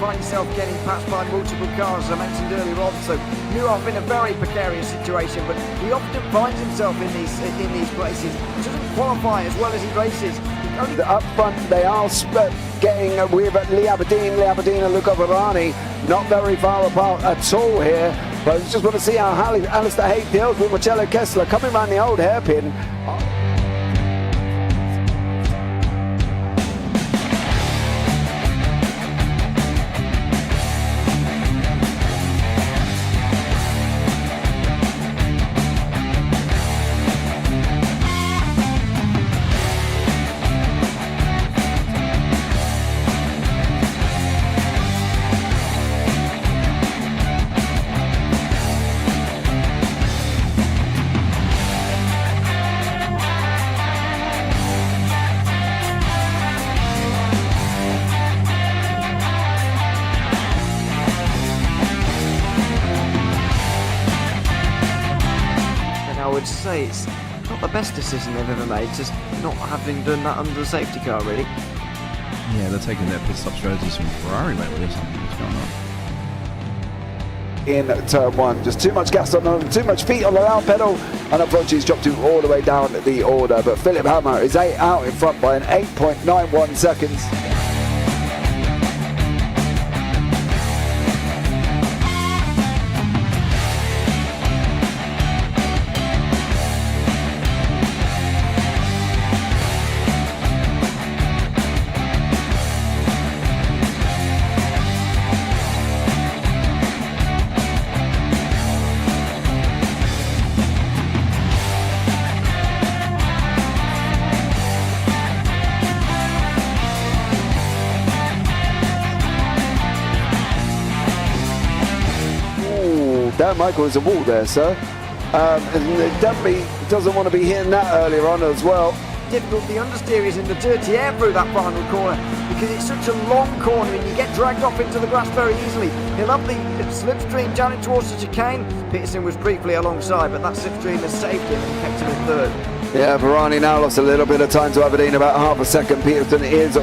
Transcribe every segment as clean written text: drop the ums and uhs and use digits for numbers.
finds himself getting passed by multiple cars, as I mentioned earlier on. So Nuoff in a very precarious situation, but he often finds himself in these places. He doesn't qualify as well as he races. Up front, they are getting with Lee Aberdeen and Luca Varani, not very far apart at all here. But I just want to see how Alistair Hayes deals with Marcello Kessler coming around the old hairpin. I would say it's not the best decision they've ever made, just not having done that under the safety car, really. Yeah, they're taking their pit stop strategies from Ferrari lately or something. What's going on? In turn one, just too much gas on them, too much feet on the round pedal, and unfortunately he's dropped him all the way down the order. But Philip Hammer is out in front by an 8.91 seconds. Dan Michael is a wall there, sir. And definitely doesn't want to be hitting that earlier on as well. Difficult, the understeer is in the dirty air through that final corner because it's such a long corner and you get dragged off into the grass very easily. He'll have the slipstream down in towards the chicane. Peterson was briefly alongside, but that slipstream has saved him and kept him in third. Yeah, Varani now lost a little bit of time to Aberdeen, about half a second. Peterson is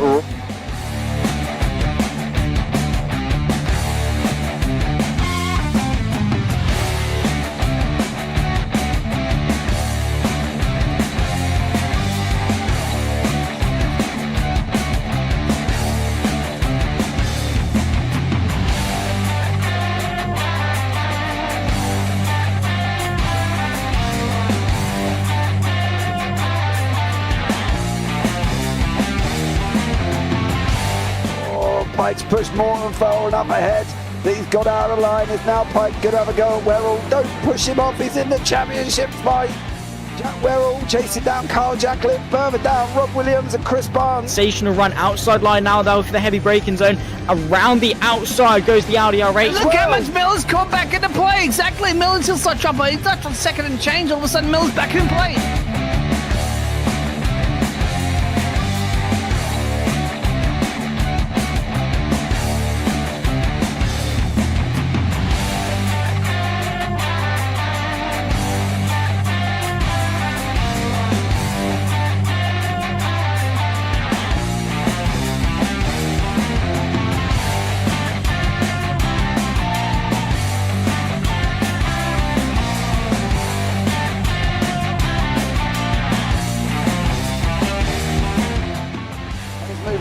Pike's pushed Morton forward up ahead. He's got out of line. It's now Pike going to have a go at Werrell. Don't push him off. He's in the championship fight. Jack Werrell chasing down Carl Jacklin. Further down, Rob Williams and Chris Barnes. Sensational run outside line now though for the heavy braking zone. Around the outside goes the Audi R8. Look how much Miller's caught back into play. Exactly. Miller's still such trouble. He's not on second and change. All of a sudden Miller's back in play.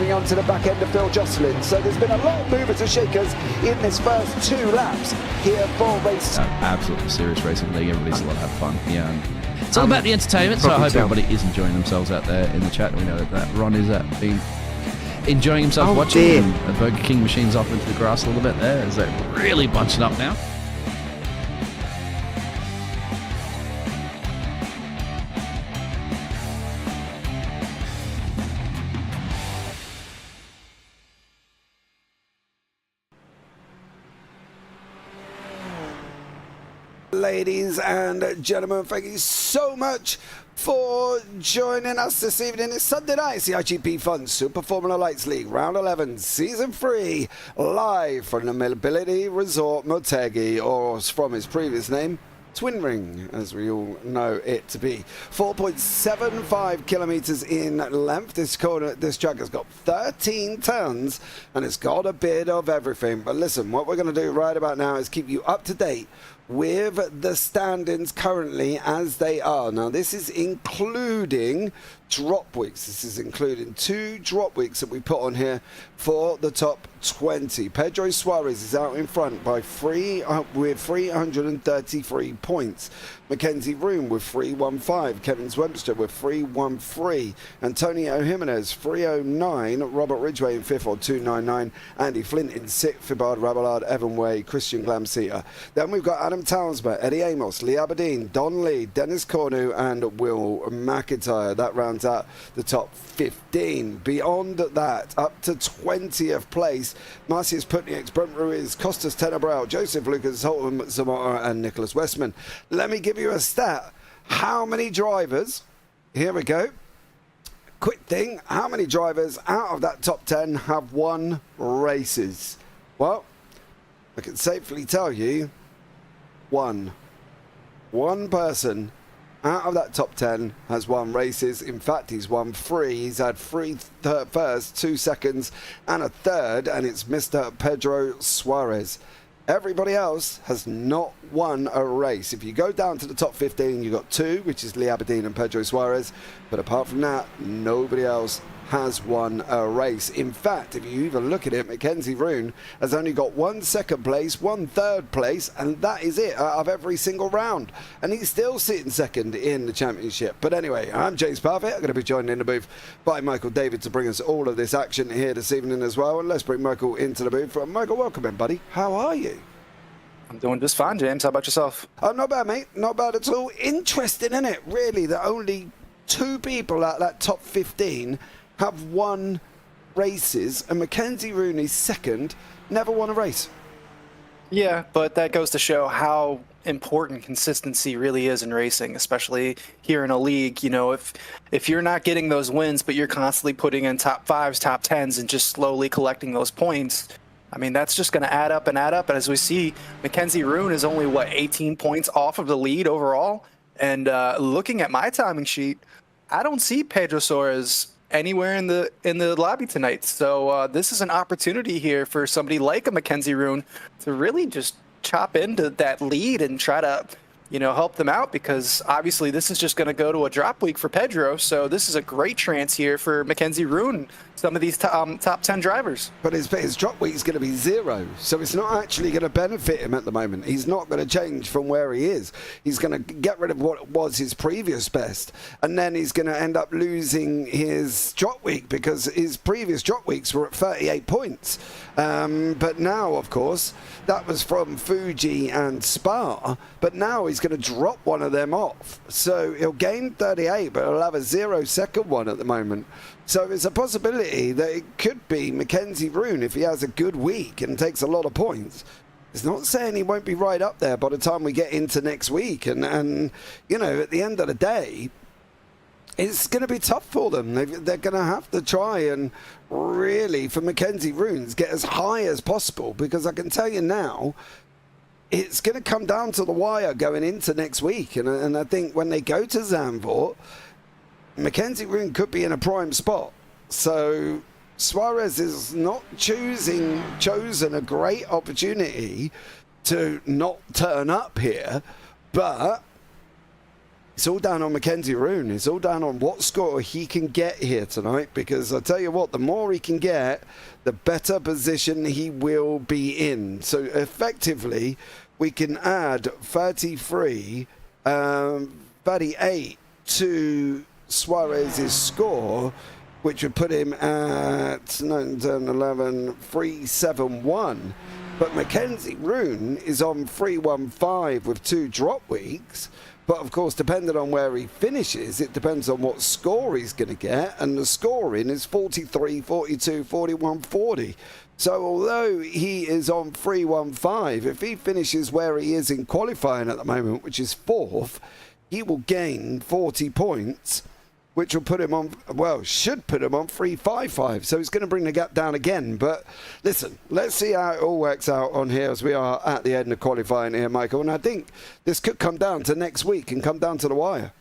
On to the back end of Phil Jocelyn. So there's been a lot of movers and shakers in this first 2 laps here for race. Absolutely serious racing league. Everybody's allowed to have fun. Yeah, and it's all about the entertainment. So I hope everybody is enjoying themselves out there in the chat. We know that Ron is been enjoying himself watching. And the Burger King machine's off into the grass a little bit there as they're really bunching up now. Ladies and gentlemen, thank you so much for joining us this evening. It's Sunday night. It's the iGPFun Super Formula Lights League Round 11 Season 3 live from the Mobility Resort Motegi, or from his previous name, Twin Ring, as we all know it to be. 4.75 kilometers in length. This track has got 13 turns, and it's got a bit of everything. But listen, what we're going to do right about now is keep you up to date with the standings currently as they are. Now, this is including drop weeks. This is including 2 drop weeks that we put on here for the top 20. Pedro Suarez is out in front by with 333 points. Mackenzie Room with 315. Kevin Webster with 313. Antonio Jimenez 309. Robert Ridgway in 5th or 299. Andy Flint in 6th. Fibard Rabillard, Evan Way, Christian Glamseter. Then we've got Adam Townsber, Eddie Amos, Lee Aberdeen, Don Lee, Dennis Cornu and Will McIntyre. That rounds out the top 15. Beyond that, up to 20th place, Marcius Putnieks, Brent Ruiz, Costas Tenebrao, Joseph Lucas, Holton Zamora and Nicholas Westman. Let me give you a stat. How many drivers, here we go, quick thing, how many drivers out of that top 10 have won races? Well, I can safely tell you, one person out of that top 10 has won races. In fact, he's won 3. He's had 3 first, 2 seconds and a third, and it's Mr. Pedro Suarez. Everybody else has not won a race. If you go down to the top 15, you've got 2, which is Lee Aberdeen and Pedro Suarez. But apart from that, nobody else has won a race. In fact, if you even look at it, Mackenzie Roon has only got 1 second place, 1 third place, and that is it out of every single round. And he's still sitting second in the championship. But anyway, I'm James Parfitt. I'm going to be joined in the booth by Michael David to bring us all of this action here this evening as well. And let's bring Michael into the booth. Michael, welcome in, buddy. How are you? I'm doing just fine, James. How about yourself? Oh, not bad, mate. Not bad at all. Interesting, isn't it? Really, that only 2 people out of that top 15 have won races, and Mackenzie Rooney's second, never won a race. Yeah, but that goes to show how important consistency really is in racing, especially here in a league. You know, if you're not getting those wins, but you're constantly putting in top 5s, top 10s, and just slowly collecting those points, I mean, that's just going to add up and add up. And as we see, Mackenzie Roon is only, 18 points off of the lead overall. And looking at my timing sheet, I don't see Pedro Suarez anywhere in the lobby tonight. So this is an opportunity here for somebody like a Mackenzie Roon to really just chop into that lead and try to, help them out, because obviously this is just going to go to a drop week for Pedro. So this is a great chance here for Mackenzie Roon, some of these top 10 drivers. But his drop week is going to be 0, so it's not actually going to benefit him at the moment. He's not going to change from where he is. He's going to get rid of what was his previous best, and then he's going to end up losing his drop week, because his previous drop weeks were at 38 points. But now, of course, that was from Fuji and Spa, but now he's going to drop one of them off. So he'll gain 38, but he'll have a 0-second one at the moment. So it's a possibility that it could be Mackenzie Roon if he has a good week and takes a lot of points. It's not saying he won't be right up there by the time we get into next week. And at the end of the day, it's going to be tough for them. They're going to have to try and really, for Mackenzie Roon, get as high as possible, because I can tell you now, it's going to come down to the wire going into next week. And I think when they go to Zandvoort, Mackenzie Roon could be in a prime spot. So Suarez is not chosen a great opportunity to not turn up here, but it's all down on Mackenzie Roon. It's all down on what score he can get here tonight, because I tell you what, the more he can get, the better position he will be in. So effectively, we can add 38 to Suarez's score, which would put him at 9, 10, 11, 371. But Mackenzie Roon is on 315 with 2 drop weeks. But of course, depending on where he finishes, it depends on what score he's going to get. And the scoring is 43, 42, 41, 40. So although he is on 315, if he finishes where he is in qualifying at the moment, which is 4th, he will gain 40 points. which will put him on, well, should put him on 3.55. So it's going to bring the gap down again. But listen, let's see how it all works out on here as we are at the end of qualifying here, Michael. And I think this could come down to next week and come down to the wire.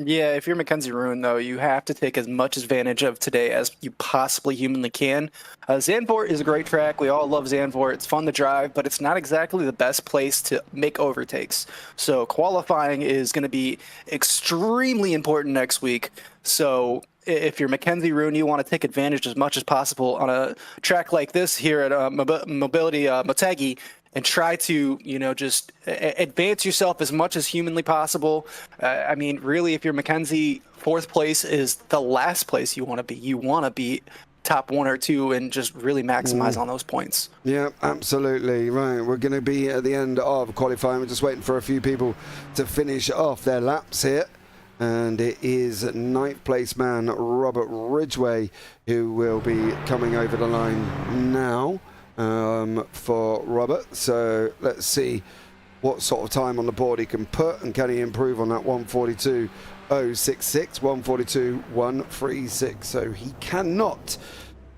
Yeah, if you're Mackenzie Roon, though, you have to take as much advantage of today as you possibly humanly can. Zandvoort is a great track. We all love Zandvoort. It's fun to drive, but it's not exactly the best place to make overtakes. So qualifying is going to be extremely important next week. So if you're Mackenzie Roon, you want to take advantage as much as possible on a track like this here at Mobility Motegi, and try to, just advance yourself as much as humanly possible. I mean, really, if you're Mackenzie, 4th place is the last place you want to be. You want to be top 1 or 2 and just really maximize on those points. Yeah, absolutely. Right, we're going to be at the end of qualifying. We're just waiting for a few people to finish off their laps here. And it is 9th place man Robert Ridgway who will be coming over the line now. For Robert, so let's see what sort of time on the board he can put, and can he improve on that 142.066, 142.136. So he cannot,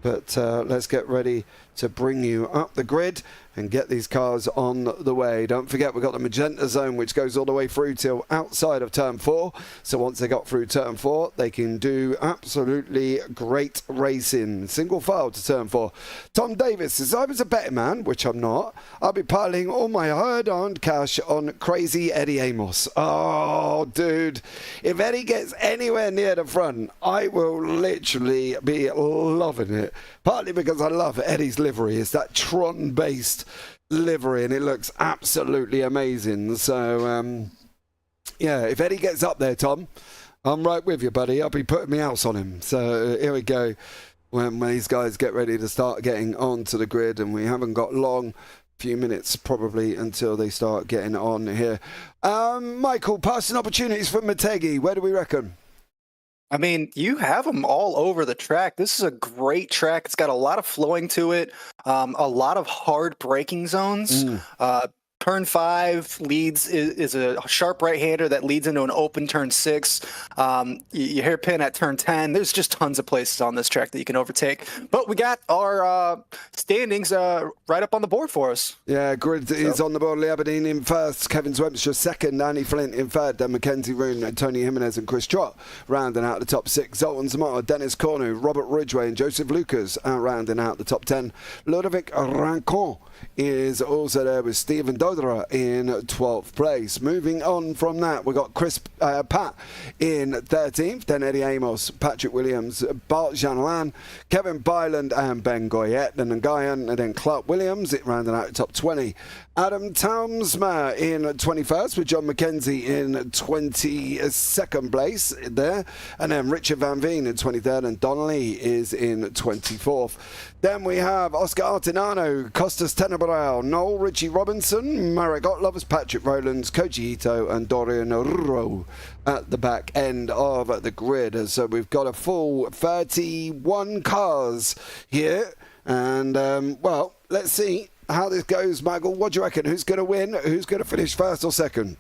but let's get ready to bring you up the grid and get these cars on the way. Don't forget, we've got the magenta zone, which goes all the way through till outside of turn 4. So once they got through turn 4, they can do absolutely great racing. Single file to turn 4. Tom Davis says, I was a betting man, which I'm not. I'll be piling all my hard-earned cash on crazy Eddie Amos. Oh, dude. If Eddie gets anywhere near the front, I will literally be loving it. Partly because I love Eddie's livery. It's that Tron-based livery, and it looks absolutely amazing. So, yeah, if Eddie gets up there, Tom, I'm right with you, buddy. I'll be putting my house on him. So here we go. When these guys get ready to start getting onto the grid, and we haven't got long, few minutes probably until they start getting on here. Michael, passing opportunities for Motegi. Where do we reckon? I mean, you have them all over the track. This is a great track. It's got a lot of flowing to it, a lot of hard braking zones. Turn 5 is a sharp right-hander that leads into an open turn 6. You hairpin at turn 10. There's just tons of places on this track that you can overtake. But we got our standings right up on the board for us. Yeah, grid is on the board. Lee Aberdeen in first, Kevin Swempster second, Annie Flint in third, then Mackenzie Roon, Tony Jimenez and Chris Trott rounding out the top 6. Zoltan Zamora, Dennis Cornu, Robert Ridgway and Joseph Lucas rounding out the top 10. Ludovic Rancon is also there with Stephen Dodra in 12th place. Moving on from that, we've got Pat in 13th, then Eddie Amos, Patrick Williams, Bart Janlan, Kevin Byland and Ben Goyette, then Nguyen, and then Clark Williams, it rounding out the top 20. Adam Townsma in 21st with John McKenzie in 22nd place there, and then Richard Van Veen in 23rd, and Donnelly is in 24th. Then we have Oscar Artinano, Costas Tenebrao, Noel Richie Robinson, Marek Otlovs, Patrick Rowlands, Koji Ito and Dorian Ruro at the back end of the grid. So we've got a full 31 cars here, and well, let's see how this goes. Michael, what do you reckon? Who's going to win? Who's going to finish first or second?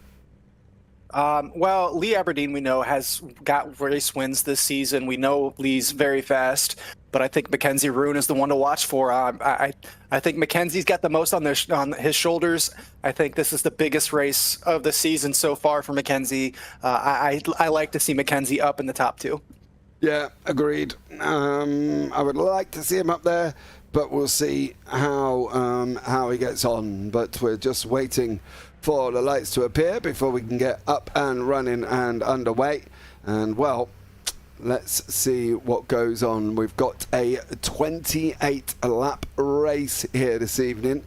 Well, Lee Aberdeen, we know, has got race wins this season. We know Lee's very fast, but I think Mackenzie Roon is the one to watch for. I think Mackenzie's got the most on his shoulders. I think this is the biggest race of the season so far for Mackenzie. I like to see Mackenzie up in the top 2. Yeah, agreed. I would like to see him up there, but we'll see how he gets on. But we're just waiting for the lights to appear before we can get up and running and underway. And well, let's see what goes on. We've got a 28 lap race here this evening,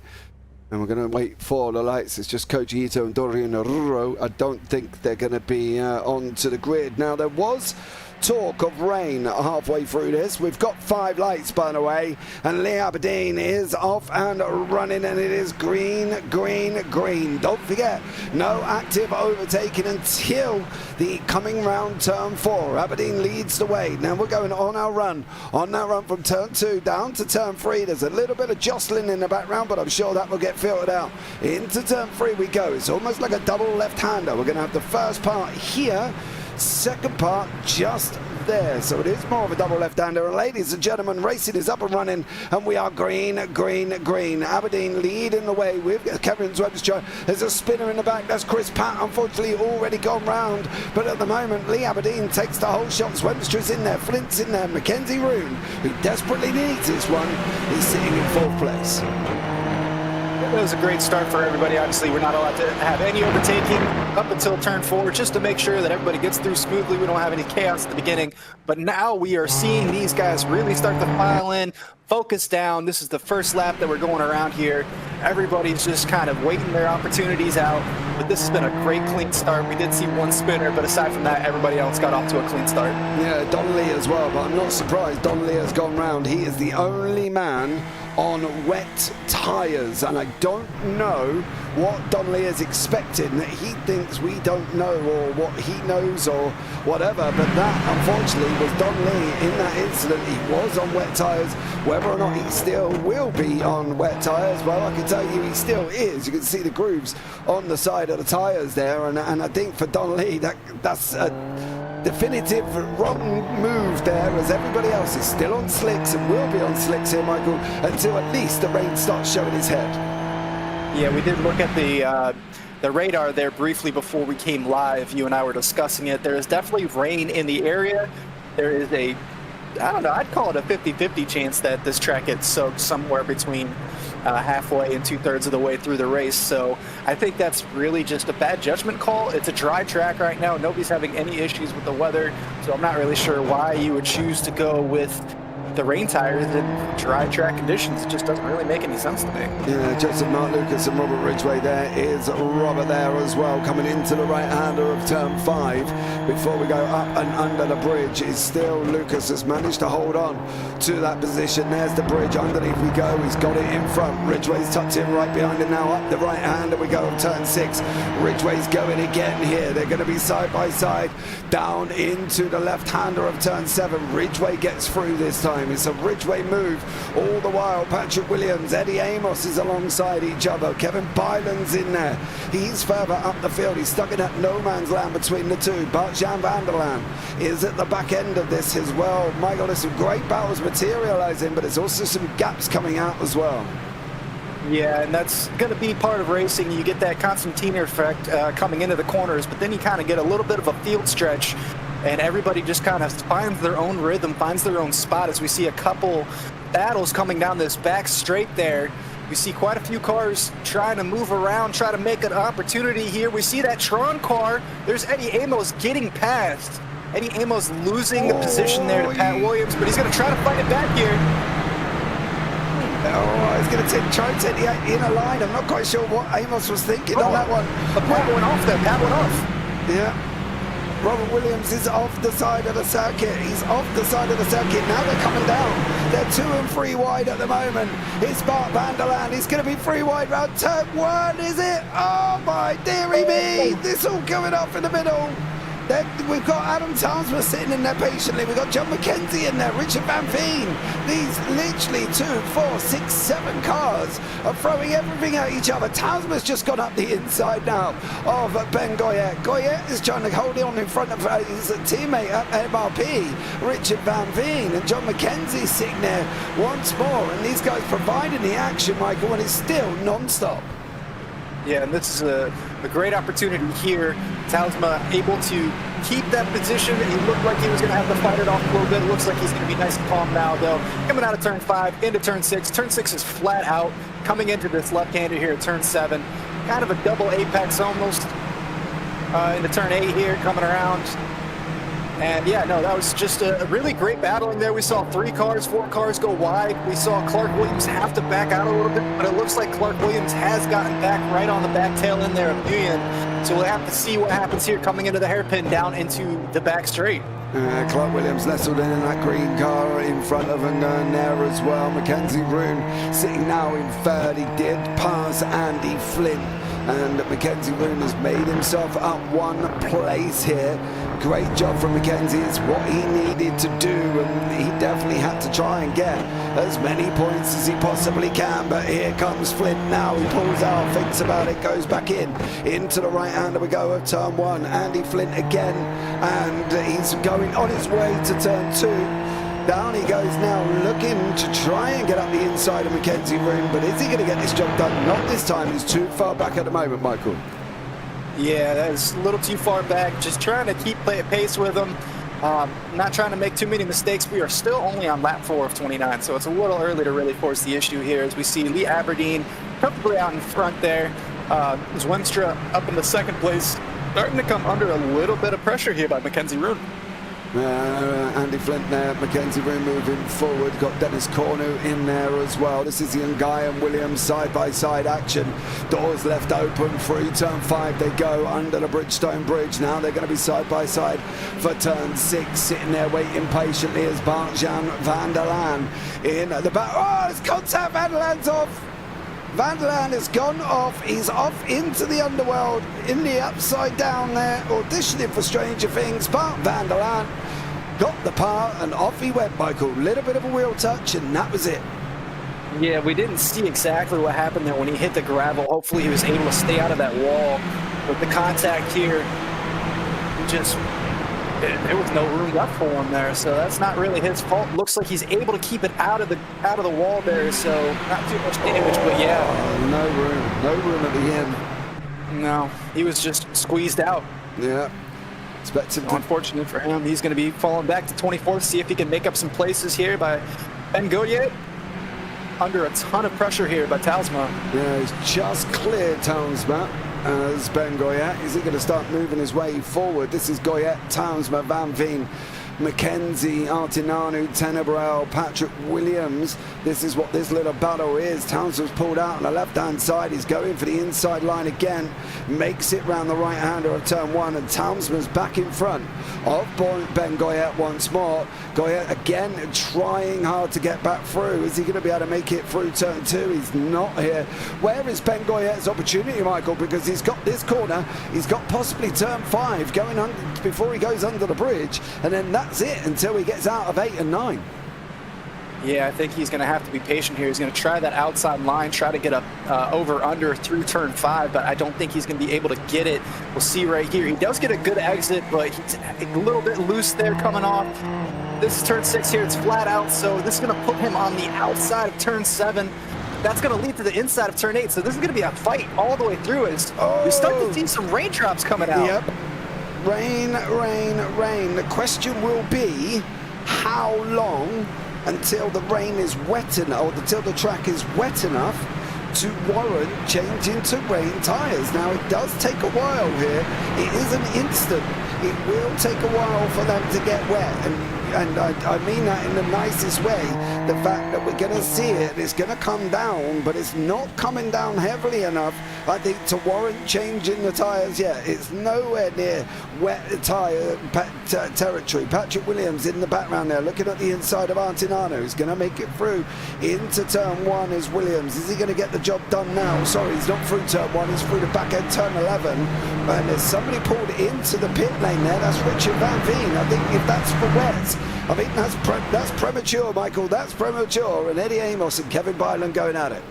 and we're going to wait for the lights. It's just Koji Ito and Dorian Ruro. I don't think they're going to be onto the grid. Now, there was talk of rain halfway through this. We've got 5 lights, by the way, and Lee Aberdeen is off and running, and it is green, green, green. Don't forget, no active overtaking until the coming round turn 4. Aberdeen leads the way. Now we're going on our run. On that run from turn 2 down to turn 3, there's a little bit of jostling in the background, but I'm sure that will get filtered out. Into turn 3 we go. It's almost like a double left-hander. We're going to have the first part here second part just there. So it is more of a double left-hander. And ladies and gentlemen, racing is up and running, and we are green. Aberdeen leading the way with Kevin Webster. There's a spinner in the back. That's Chris Pat, unfortunately already gone round. But at the moment, Lee Aberdeen takes the whole shot. Webster's in there, Flint's in there. Mackenzie Roon, who desperately needs this one, is sitting in 4th place. It was a great start for everybody. Obviously, we're not allowed to have any overtaking up until turn 4, just to make sure that everybody gets through smoothly. We don't have any chaos at the beginning. But now we are seeing these guys really start to file in, focus down. This is the first lap that we're going around here. Everybody's just kind of waiting their opportunities out. But this has been a great, clean start. We did see one spinner, but aside from that, everybody else got off to a clean start. Yeah, Don Lee as well, but I'm not surprised Don Lee has gone round. He is the only man on wet tyres, and I don't know what Don Lee is expecting, that he thinks we don't know, or what he knows, or whatever. But that, unfortunately, was Don Lee in that incident. He was on wet tyres. Whether or not he still will be on wet tyres, well, I can tell you he still is. You can see the grooves on the side of the tyres there, and I think for Don Lee, that's a definitive wrong move there, as everybody else is still on slicks and will be on slicks here, Michael, until at least the rain starts showing his head. Yeah, we did look at the radar there briefly before we came live. You and I were discussing it. There is definitely rain in the area. There is a, I don't know, I'd call it a 50-50 chance that this track gets soaked somewhere between halfway and 2/3 of the way through the race. So I think that's really just a bad judgment call. It's a dry track right now. Nobody's having any issues with the weather. So I'm not really sure why you would choose to go with the rain tires in dry track conditions. It just doesn't really make any sense to me. Yeah, Joseph Mark Lucas and Robert Ridgway. There is Robert there as well, coming into the right-hander of turn 5. Before we go up and under the bridge, is still Lucas has managed to hold on to that position. There's the bridge, underneath we go. He's got it in front. Ridgway's tucked in right behind him now. Up the right-hander we go on turn 6. Ridgway's going again here. They're going to be side by side down into the left-hander of turn 7. Ridgway gets through this time. It's a Ridgway move. All the while, Patrick Williams, Eddie Amos is alongside each other. Kevin Byland's in there. He's further up the field. He's stuck in that no man's land between the two. Bart-Jan van der Laan is at the back end of this as well. Michael, there's some great battles materializing, but there's also some gaps coming out as well. Yeah, and that's going to be part of racing. You get that Constantine effect coming into the corners, but then you kind of get a little bit of a field stretch, and everybody just kind of finds their own rhythm, finds their own spot, as we see a couple battles coming down this back straight there. We see quite a few cars trying to move around, try to make an opportunity here. We see that Tron car. There's Eddie Amos getting past. Eddie Amos losing the position there to Pat Williams, but he's going to try to fight it back here. Oh, he's going to try and take the inner line. I'm not quite sure what Amos was thinking on that one. But Pat went off there. Pat went off. Yeah. Robert Williams is off the side of the circuit. He's off the side of the circuit. Now they're coming down. They're 2 and 3 wide at the moment. It's Bart van der Laan. He's going to be 3 wide round turn 1, is it? Oh my dearie me. This all going off in the middle. We've got Adam Townsman sitting in there patiently. We've got John McKenzie in there, Richard Van Veen. These literally 2, 4, 6, 7 cars are throwing everything at each other. Townsman's just gone up the inside now of Ben Goyette. Goyette is trying to hold on in front of his teammate at MRP, Richard Van Veen, and John McKenzie sitting there once more. And these guys providing the action, Michael, and it's still non-stop. Yeah, and this is a great opportunity here. Townsma able to keep that position. He looked like he was going to have to fight it off a little bit. It looks like he's going to be nice and calm now, though. Coming out of turn 5 into turn 6. Turn 6 is flat out. Coming into this left-hander here at turn 7. Kind of a double apex almost into turn 8 here, coming around. And yeah, no, that was just a really great battling there. We saw 3 cars, 4 cars go wide. We saw Clark Williams have to back out a little bit, but it looks like Clark Williams has gotten back right on the back tail end there of Nguyen. So we'll have to see what happens here coming into the hairpin down into the back straight. Clark Williams nestled in that green car in front of him there as well. Mackenzie Roon sitting now in 3rd. He did pass Andy Flynn, and Mackenzie Roon has made himself up 1 place here. Great job from Mackenzie. It's what he needed to do, and he definitely had to try and get as many points as he possibly can. But here comes Flint now. He pulls out, thinks about it, goes back into the right hander we go of turn 1. Andy Flint again, and he's going on his way to turn 2. Down he goes now, looking to try and get up the inside of Mackenzie Room, but is he going to get this job done? Not this time. He's too far back at the moment, Michael. Yeah, that is a little too far back. Just trying to keep pace with him. Not trying to make too many mistakes. We are still only on lap 4 of 29, so it's a little early to really force the issue here, as we see Lee Aberdeen comfortably out in front there. Zwemstra up in the second place, starting to come under a little bit of pressure here by Mackenzie Roon. Andy Flint there, Mackenzie Room moving forward, got Dennis Cornu in there as well. This is the Guy and Williams side-by-side action. Doors left open through turn 5, they go under the Bridgestone Bridge. Now they're going to be side-by-side for turn 6, sitting there waiting patiently as Bart-Jan van der Laan in the back. Oh, it's contact, van der Laan's off. Van der Laan has gone off. He's off into the underworld, in the upside down there, auditioning for Stranger Things. Bart van der Laan got the part and off he went, Michael. Little bit of a wheel touch and that was it. Yeah, we didn't see exactly what happened there when he hit the gravel. Hopefully he was able to stay out of that wall. But the contact here, there was no room left for him there, so that's not really his fault. Looks like he's able to keep it out of the wall there, so not too much damage, but yeah. No room at the end. No, he was just squeezed out. Yeah. Unfortunate for him, he's going to be falling back to 24th. See if he can make up some places here by Ben Godier. Under a ton of pressure here by Talisman. Yeah, he's just cleared Townsma as Ben Goyette. Is he going to start moving his way forward? This is Goyette, Townsma, Van Veen, Mackenzie, Artinanu, Tenebrel, Patrick Williams. This is what this little battle is. Townsman's pulled out on the left-hand side. He's going for the inside line again. Makes it round the right-hander of turn 1, and Townsman's back in front of Ben Goyette once more. Goyette again trying hard to get back through. Is he going to be able to make it through turn 2? He's not here. Where is Ben Goyette's opportunity, Michael? Because he's got this corner. He's got possibly turn 5 going under before he goes under the bridge, and then that's it until he gets out of 8 and 9. Yeah, I think he's going to have to be patient here. He's going to try that outside line, try to get a over-under through turn 5, but I don't think he's going to be able to get it. We'll see right here. He does get a good exit, but he's a little bit loose there coming off. This is turn 6 here. It's flat out, so this is going to put him on the outside of turn 7. That's going to lead to the inside of turn 8, so this is going to be a fight all the way through. We start to see some raindrops coming out. Yep. Rain, rain, rain. The question will be how long until the rain is wet enough, or until the track is wet enough to warrant changing to rain tyres. Now, it does take a while here. It isn't instant. It will take a while for them to get wet, and I mean that in the nicest way. The fact that we're going to see it, it's going to come down, but it's not coming down heavily enough, I think, to warrant changing the tyres yet. It's nowhere near wet tyre territory. Patrick Williams in the background there, looking at the inside of Artinano. He's going to make it through into turn 1 as Williams. Is he going to get the job done now? Sorry, he's not through turn 1, he's through the back end turn 11. And there's somebody pulled into the pit lane there. That's Richard Van Veen. I think if that's for wet, I think that's premature, Michael. That's premature. And Eddie Amos and Kevin Byland going at it.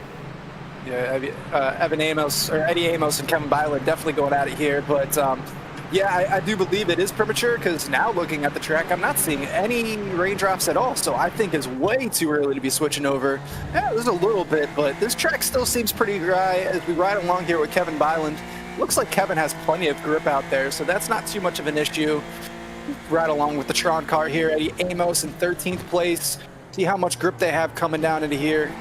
Yeah, Eddie Amos and Kevin Byland definitely going at it here. But yeah, I do believe it is premature, because now looking at the track, I'm not seeing any raindrops at all. So I think it's way too early to be switching over. Yeah, there's a little bit, but this track still seems pretty dry as we ride along here with Kevin Byland. Looks like Kevin has plenty of grip out there, so that's not too much of an issue. Right along with the Tron car here. Eddie Amos in 13th place. See how much grip they have coming down into here.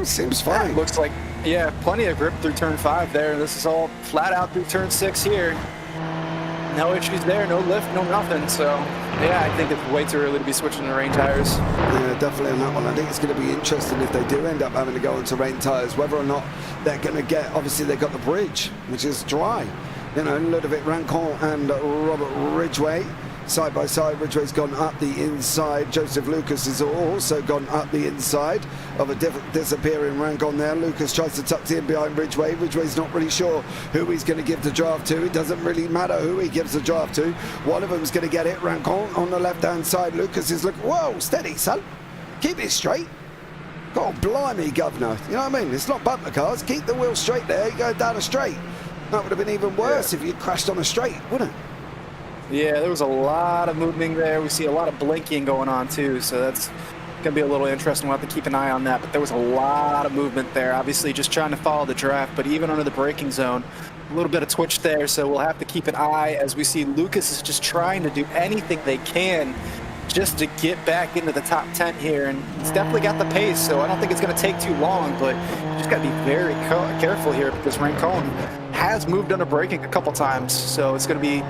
Seems fine. Looks like, yeah, plenty of grip through turn 5 there. This is all flat out through turn 6 here. No issues there, no lift, no nothing. So, yeah, I think it's way too early to be switching to rain tires. Yeah, definitely on that one. I think it's going to be interesting if they do end up having to go into rain tires, whether or not they're going to get, obviously they've got the bridge, which is dry. You know, Ludovic Rancon and Robert Ridgway side by side. Ridgway's gone up the inside. Joseph Lucas has also gone up the inside of a disappearing Rancon there. Lucas tries to tuck in behind Ridgway. Ridgway's not really sure who he's going to give the draft to. It doesn't really matter who he gives the draft to. One of them's going to get it. Rancon on the left hand side. Lucas is looking, whoa, steady son, keep it straight. God blimey, governor. You know what I mean? It's not bumper cars. Keep the wheel straight there. You go down a straight. That would have been even worse if you crashed on a straight, wouldn't it? Yeah, there was a lot of movement there. We see a lot of blinking going on too, so that's going to be a little interesting. We'll have to keep an eye on that. But there was a lot of movement there, obviously just trying to follow the draft, but even under the braking zone, a little bit of twitch there, so we'll have to keep an eye as we see Lucas is just trying to do anything they can just to get back into the top 10 here, and he's definitely got the pace, so I don't think it's going to take too long, but you just got to be very careful here because Rincon has moved under braking a couple times, so it's going to be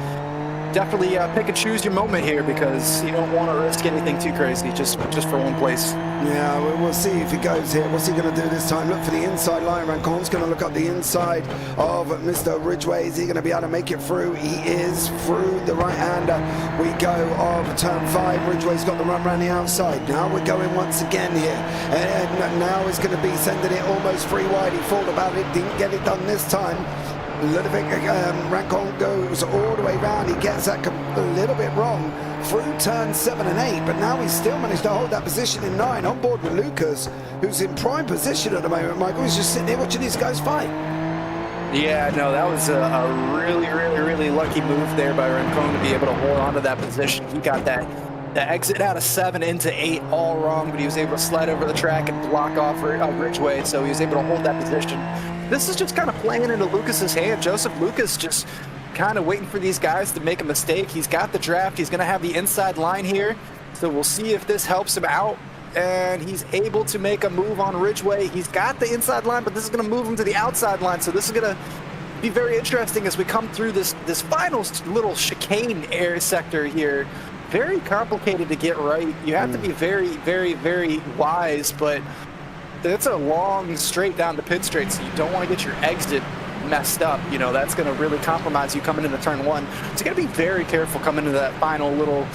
definitely pick and choose your moment here because you don't want to risk anything too crazy just for one place. Yeah, we'll see if he goes here. What's he going to do this time? Look for the inside line. Rancon's going to look up the inside of Mr. Ridgway. Is he going to be able to make it through? He is through the right-hander. We go of turn 5. Ridgway's got the run around the outside. Now we're going once again here. And now he's going to be sending it almost free wide. He thought about it, didn't get it done this time. Ludovic Rancon goes all the way round. He gets that a little bit wrong through turn 7 and 8, but now he's still managed to hold that position in 9 on board with Lucas, who's in prime position at the moment. Michael, he's just sitting here watching these guys fight. Yeah, no, that was a really lucky move there by Rancon to be able to hold on to that position. He got the exit out of 7 into 8 all wrong, but he was able to slide over the track and block off Ridgway, so he was able to hold that position. This is just kind of playing into Lucas's hand. Joseph Lucas just kind of waiting for these guys to make a mistake. He's got the draft. He's going to have the inside line here, so we'll see if this helps him out. And he's able to make a move on Ridgway. He's got the inside line, but this is going to move him to the outside line, so this is going to be very interesting as we come through this final little chicane air sector here. Very complicated to get right. You have to be very wise, but it's a long straight down the pit straight, so you don't want to get your exit messed up. You know, that's going to really compromise you coming into turn 1. So you got to be very careful coming into that final little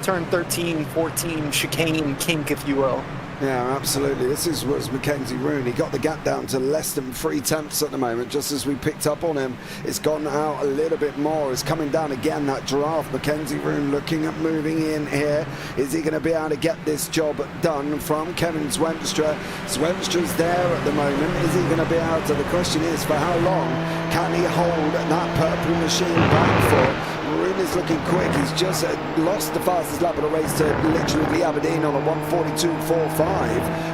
turn 13, 14 chicane kink, if you will. Yeah, absolutely. This was Mackenzie Roon. He got the gap down to less than 3 tenths at the moment, just as we picked up on him. It's gone out a little bit more. It's coming down again, that draft. Mackenzie Roon looking at moving in here. Is he going to be able to get this job done from Kevin Zwemstra? Zwemstra's there at the moment. Is he going to be able to? The question is, for how long can he hold that purple machine back for? Roon is looking quick. He's just lost the fastest lap of the race to literally Aberdeen on a 1:42.45.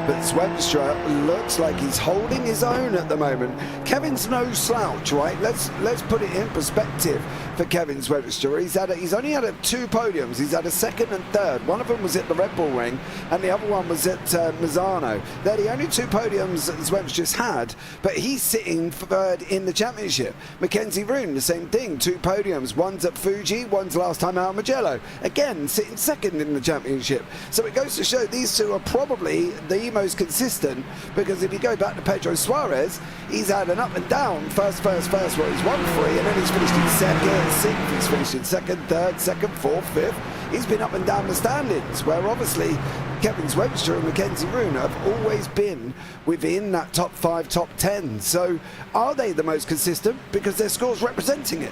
But Zwemstra looks like he's holding his own at the moment. Kevin's no slouch, right? Let's put it in perspective for Kevin Zwemstra. He's only had 2 podiums. He's had a 2nd and 3rd. One of them was at the Red Bull Ring, and the other one was at Mazzano. They're the only 2 podiums that Zwemstra's had, but he's sitting 3rd in the championship. Mackenzie Roon, the same thing, 2 podiums. One's at Fuji, one's last time out Mugello. Again, sitting 2nd in the championship. So it goes to show these 2 are probably the most consistent, because if you go back to Pedro Suarez, he's had an up and down, first, where he's won 3, and then he's finished in 2nd, 6th, he's finished in 2nd, 3rd, 2nd, 4th, 5th. He's been up and down the standings, where obviously Kevin Zwemstra and Mackenzie Roon have always been within that top 5, top 10. So are they the most consistent? Because their score's representing it.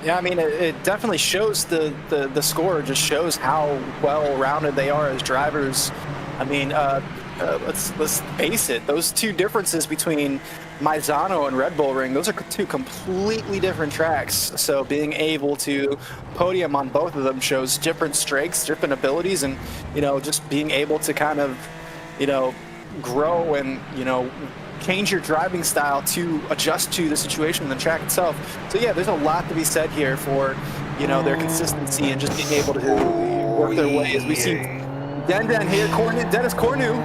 Yeah, I mean, it definitely shows the score just shows how well-rounded they are as drivers. I mean, let's face it, those 2 differences between Maizano and Red Bull Ring, those are 2 completely different tracks. So being able to podium on both of them shows different strengths, different abilities, and, you know, just being able to kind of, you know, grow and, you know, change your driving style to adjust to the situation in the track itself. So yeah, there's a lot to be said here for, you know, their consistency and just being able to work their way. As we see Den here, Dennis Cornu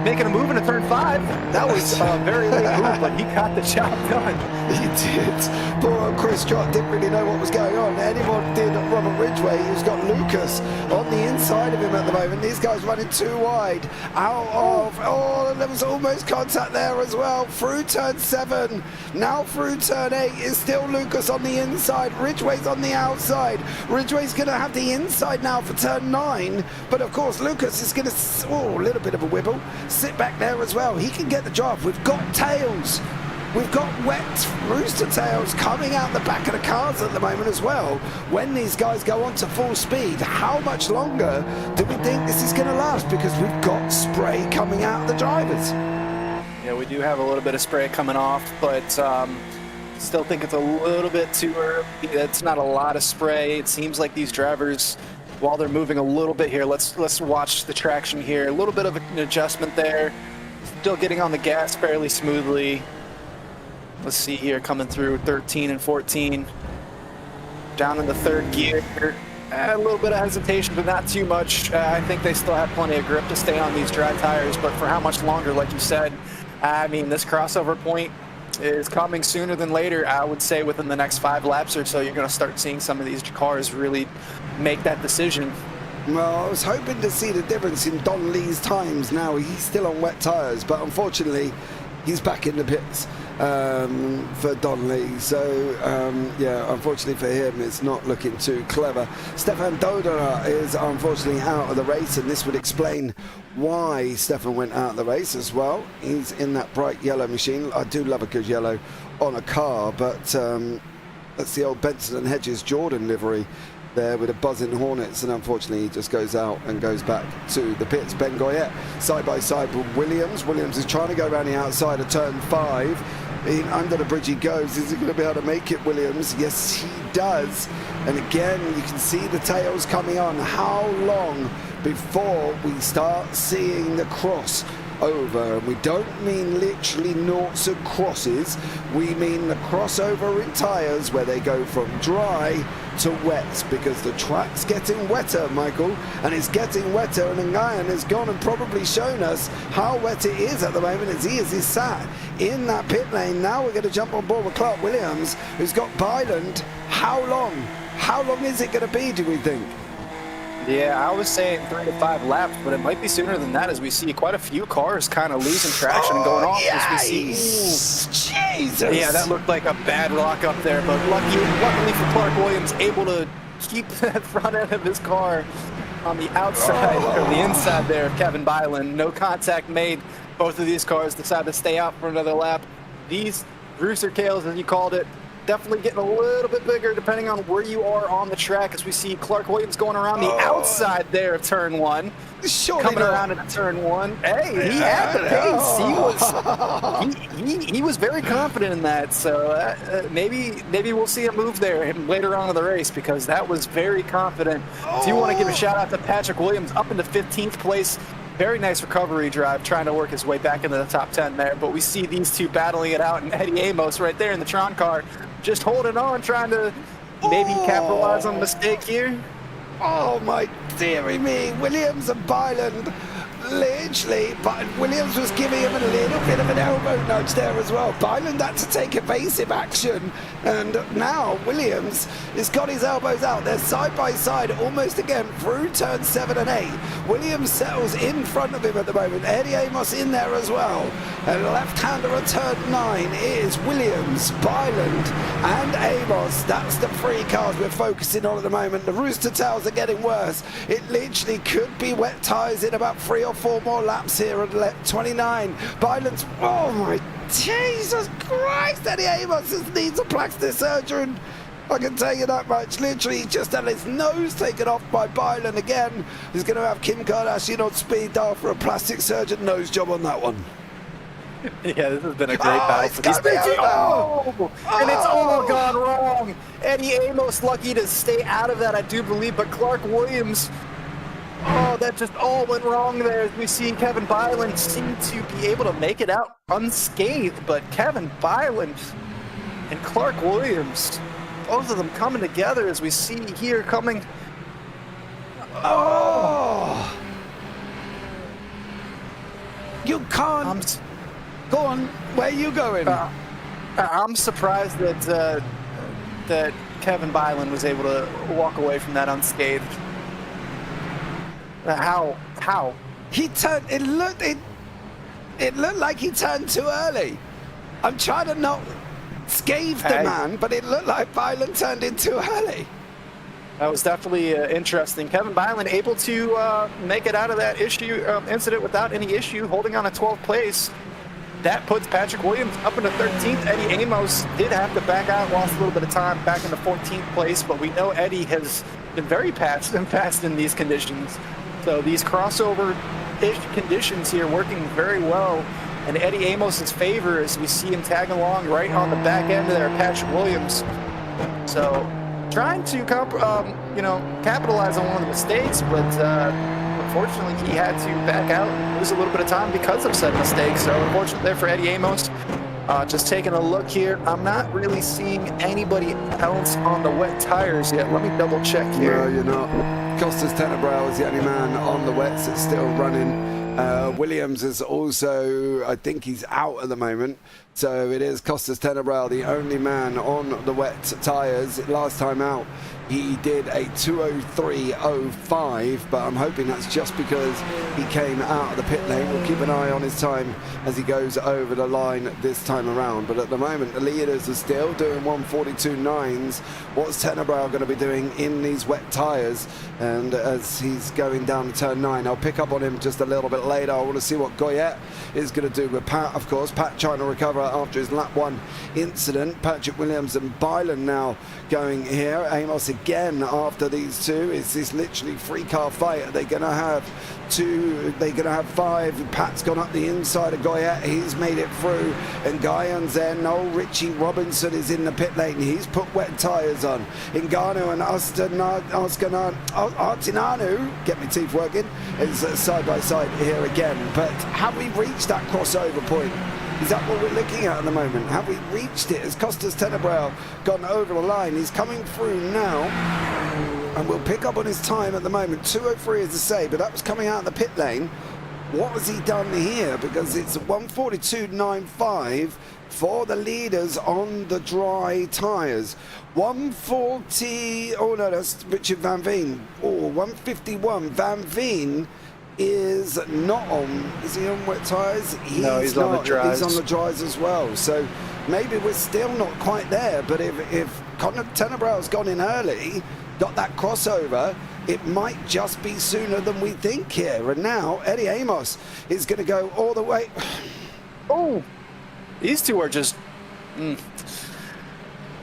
making a move into turn 5. That was a very late move, but he got the job done. He did. Poor old Chris Trott didn't really know what was going on. Anyone did Robert Ridgway, who's got Lucas on the inside of him at the moment. These guys running 2 wide. Out of, there was almost contact there as well. Through turn 7, now through turn 8 is still Lucas on the inside. Ridgway's on the outside. Ridgway's going to have the inside now for turn 9, but of course Lucas is going to, a little bit of a wibble, sit back there as well. He can get the job. We've got tails. We've got wet rooster tails coming out the back of the cars at the moment as well. When these guys go on to full speed, how much longer do we think this is going to last? Because we've got spray coming out of the drivers. Yeah, we do have a little bit of spray coming off, but still think it's a little bit too early. It's not a lot of spray. It seems like these drivers, while they're moving a little bit here, let's watch the traction here. A little bit of an adjustment there. Still getting on the gas fairly smoothly. Let's see here, coming through 13 and 14. Down in the third gear. A little bit of hesitation, but not too much. I think they still have plenty of grip to stay on these dry tires, but for how much longer, like you said, I mean, this crossover point is coming sooner than later. I would say within the next 5 laps or so, you're going to start seeing some of these cars really make that decision. Well, I was hoping to see the difference in Don Lee's times now. He's still on wet tires, but unfortunately, he's back in the pits for Don Lee. So, yeah, unfortunately for him, it's not looking too clever. Stefan Dodera is unfortunately out of the race, and this would explain why Stefan went out of the race as well. He's in that bright yellow machine. I do love a good yellow on a car, but that's the old Benson and Hedges Jordan livery there with a buzzing Hornets, and unfortunately he just goes out and goes back to the pits. Ben Goyette side by side with Williams. Williams is trying to go around the outside of turn 5. Under the bridge he goes. Is he going to be able to make it, Williams? Yes, he does. And again, you can see the tails coming on. How long before we start seeing the cross over? And we don't mean literally noughts and crosses. We mean the crossover in tyres where they go from dry to wet, because the track's getting wetter, Michael, and it's getting wetter, and Ngayan has gone and probably shown us how wet it is at the moment as he is sat in that pit lane. Now we're going to jump on board with Clark Williams, who's got Byland. How long is it going to be, do we think? Yeah, I was saying 3 to 5 laps, but it might be sooner than that, as we see quite a few cars kind of losing traction and going off. As we see, Jesus! Yeah, that looked like a bad lock up there, but luckily for Clark Williams, able to keep that front end of his car on the outside, or the inside there of Kevin Byland. No contact made. Both of these cars decide to stay out for another lap. These rooster tails, as you called it, definitely getting a little bit bigger depending on where you are on the track, as we see Clark Williams going around the outside there of turn 1. Coming around into turn 1. Hey, he had the pace. He was very confident in that. So maybe we'll see a move there later on in the race, because that was very confident. Do you want to give a shout out to Patrick Williams up into 15th place? Very nice recovery drive, trying to work his way back into the top 10 there. But we see these two battling it out, and Eddie Amos right there in the Tron car, just holding on, trying to maybe capitalize on a mistake here. Oh my dearie me, Williams and Byland, literally, but Williams was giving him a little bit of an elbow nudge there as well. Byland had to take evasive action, and now Williams has got his elbows out. They're side by side almost again through turn 7 and 8. Williams settles in front of him at the moment. Eddie Amos in there as well. And left-hander at turn 9 is Williams, Byland and Amos. That's the 3 cars we're focusing on at the moment. The rooster tails are getting worse. It literally could be wet tyres in about 3 or 4 more laps here at lap 29. Byland's, oh my Jesus Christ, Eddie Amos needs a plastic surgeon. I can tell you that much. Literally just had his nose taken off by Byland again. He's going to have Kim Kardashian on speed dial for a plastic surgeon nose job on that one. Yeah, this has been a great battle for these guys. And it's all gone wrong. Eddie Amos lucky to stay out of that, I do believe, but Clark Williams, that just all went wrong there, as we see Kevin Byland seem to be able to make it out unscathed, but Kevin Byland and Clark Williams, both of them coming together, as we see here coming. You can't. Go on, where are you going? I'm surprised that that Kevin Byland was able to walk away from that unscathed. How? He turned. It looked like he turned too early. I'm trying to not scathe the man, but it looked like Byland turned in too early. That was definitely interesting. Kevin Byland able to make it out of that incident without any issue, holding on a 12th place. that puts Patrick Williams up into 13th. Eddie Amos did have to back out, lost a little bit of time back into 14th place, but we know Eddie has been very fast in these conditions. So these crossover-ish conditions here working very well in Eddie Amos's favor as we see him tagging along right on the back end of there, Patrick Williams. So trying to capitalize on one of the mistakes, but unfortunately he had to back out, lose a little bit of time because of said mistake. So unfortunate there for Eddie Amos. Just taking a look here, I'm not really seeing anybody else on the wet tires yet. Let me double check here. No, you're not. Costas Tenebrao is the only man on the wets that's still running. Williams is also, I think he's out at the moment. So it is Costas Tenebrao, the only man on the wet tyres. Last time out, he did a 2:03.05, but I'm hoping that's just because he came out of the pit lane. We'll keep an eye on his time as he goes over the line this time around. But at the moment, the leaders are still doing 1:42.9s. What's Tenebrao going to be doing in these wet tyres? And as he's going down to turn 9, I'll pick up on him just a little bit later. I want to see what Goyette is going to do with Pat, of course. Pat trying to recover after his lap 1 incident. Patrick Williams and Byron now going here. Amos again after these two. Is this literally 3-car fight? Are they going to have 2? They're going to have 5. Pat's gone up the inside of Goyette. He's made it through. And Guyan's there. No, Richie Robinson is in the pit lane. He's put wet tyres on. Ngannou and Artinanu, get my teeth working, is side by side here again. But have we reached that crossover point? Is that what we're looking at the moment? Have we reached it? Has Costas Tenebrao gone over the line? He's coming through now, and we'll pick up on his time at the moment. 2:03 as I say, but that was coming out of the pit lane. What has he done here? Because it's 1:42.95 for the leaders on the dry tyres. 1:40, oh no, that's Richard Van Veen. Oh, 1:51, Van Veen is not on, is he on wet tyres? No, he's not on the dries. He's on the dries as well. So maybe we're still not quite there, but if Tenebrao's gone in early, got that crossover, it might just be sooner than we think here. And now Eddie Amos is going to go all the way. Oh, these two are just...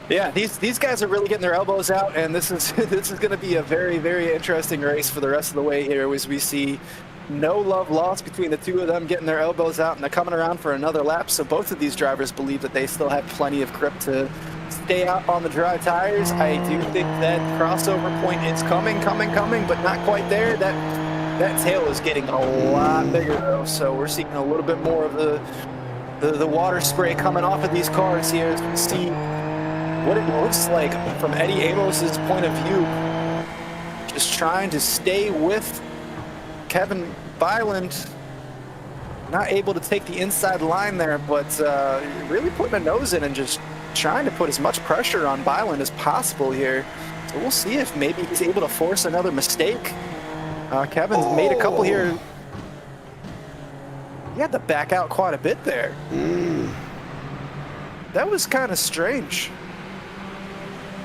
Yeah, these guys are really getting their elbows out, and this is going to be a very, very interesting race for the rest of the way here as we see no love lost between the two of them getting their elbows out, and they're coming around for another lap. So both of these drivers believe that they still have plenty of grip to stay out on the dry tires. I do think that crossover point is coming, but not quite there. That tail is getting a lot bigger though, so we're seeing a little bit more of the water spray coming off of these cars here as we see what it looks like from Eddie Amos's point of view. Just trying to stay with Kevin Byland. Not able to take the inside line there, but really putting a nose in and just trying to put as much pressure on Byland as possible here. So we'll see if maybe he's able to force another mistake. Kevin's made a couple here. He had to back out quite a bit there. That was kind of strange.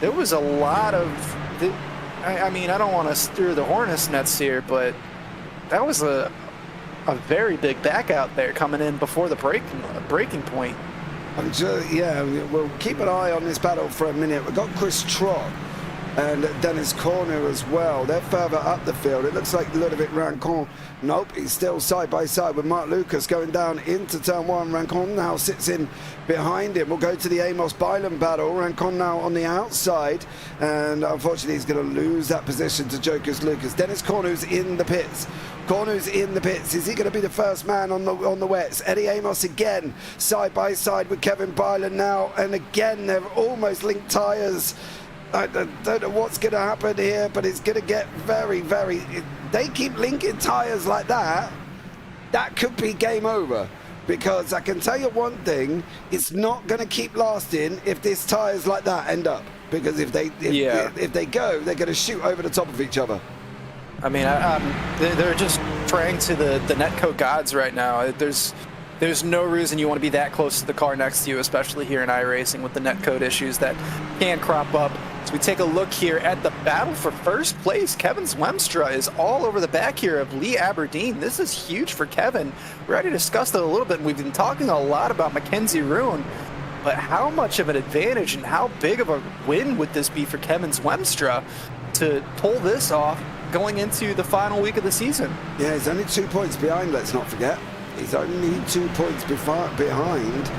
There was a lot of... I mean, I don't want to steer the hornet's nets here, but that was a very big back out there coming in before the breaking point. Yeah, we'll keep an eye on this battle for a minute. We've got Chris Trott and Dennis Corner as well. They're further up the field. It looks like Ludovic Rancon. Nope, he's still side by side with Mark Lucas going down into turn 1. Rancon now sits in behind him. We'll go to the Amos Byland battle. Rancon now on the outside, and unfortunately he's going to lose that position to Jokers Lucas. Dennis Cornu's in the pits. Cornu's in the pits. Is he going to be the first man on the wets? Eddie Amos again side by side with Kevin Byland now, and again they've almost linked tyres. I don't know what's going to happen here, but it's going to get very, very... They keep linking tyres like that, that could be game over. Because I can tell you one thing, it's not going to keep lasting if this tyres like that end up. Because if they go, they're going to shoot over the top of each other. I mean, they're just praying to the netcode gods right now. There's no reason you want to be that close to the car next to you, especially here in iRacing with the netcode issues that can crop up As we take a look here at the battle for first place, Kevin Zwemstra is all over the back here of Lee Aberdeen. This is huge for Kevin. We already discussed it a little bit, and we've been talking a lot about Mackenzie Roon, but how much of an advantage and how big of a win would this be for Kevin Zwemstra to pull this off going into the final week of the season? Yeah, he's only 2 points behind, let's not forget. He's only 2 points behind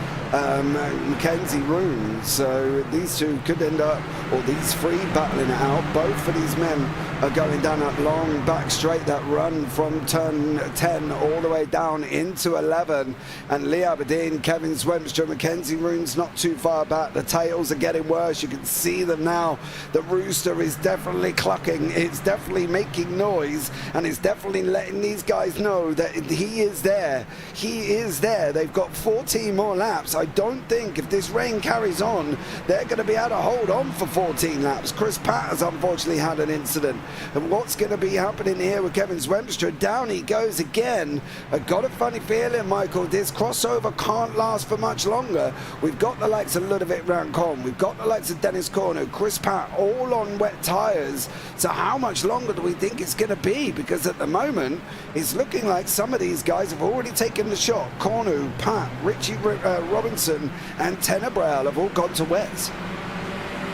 Mackenzie Roon. So these two could end up, or these three, battling it out. Both of these men are going down that long back straight, that run from turn 10 all the way down into 11. And Lee Aberdeen, Kevin Zwemstra, Mackenzie Roon's not too far back. The tails are getting worse. You can see them now. The rooster is definitely clucking. It's definitely making noise, and it's definitely letting these guys know that he is there. He is there. They've got 14 more laps. I don't think if this rain carries on, they're going to be able to hold on for 14 laps. Chris Pratt has unfortunately had an incident. And what's going to be happening here with Kevin Zwemstra? Down he goes again. I've got a funny feeling, Michael, this crossover can't last for much longer. We've got the likes of Ludovic Rancon. We've got the likes of Dennis Cornu, Chris Pratt, all on wet tyres. So how much longer do we think it's going to be? Because at the moment, it's looking like some of these guys have already taken the shot. Cornu, Pat, Richie Robinson, and Tenebrail have all gone to wets.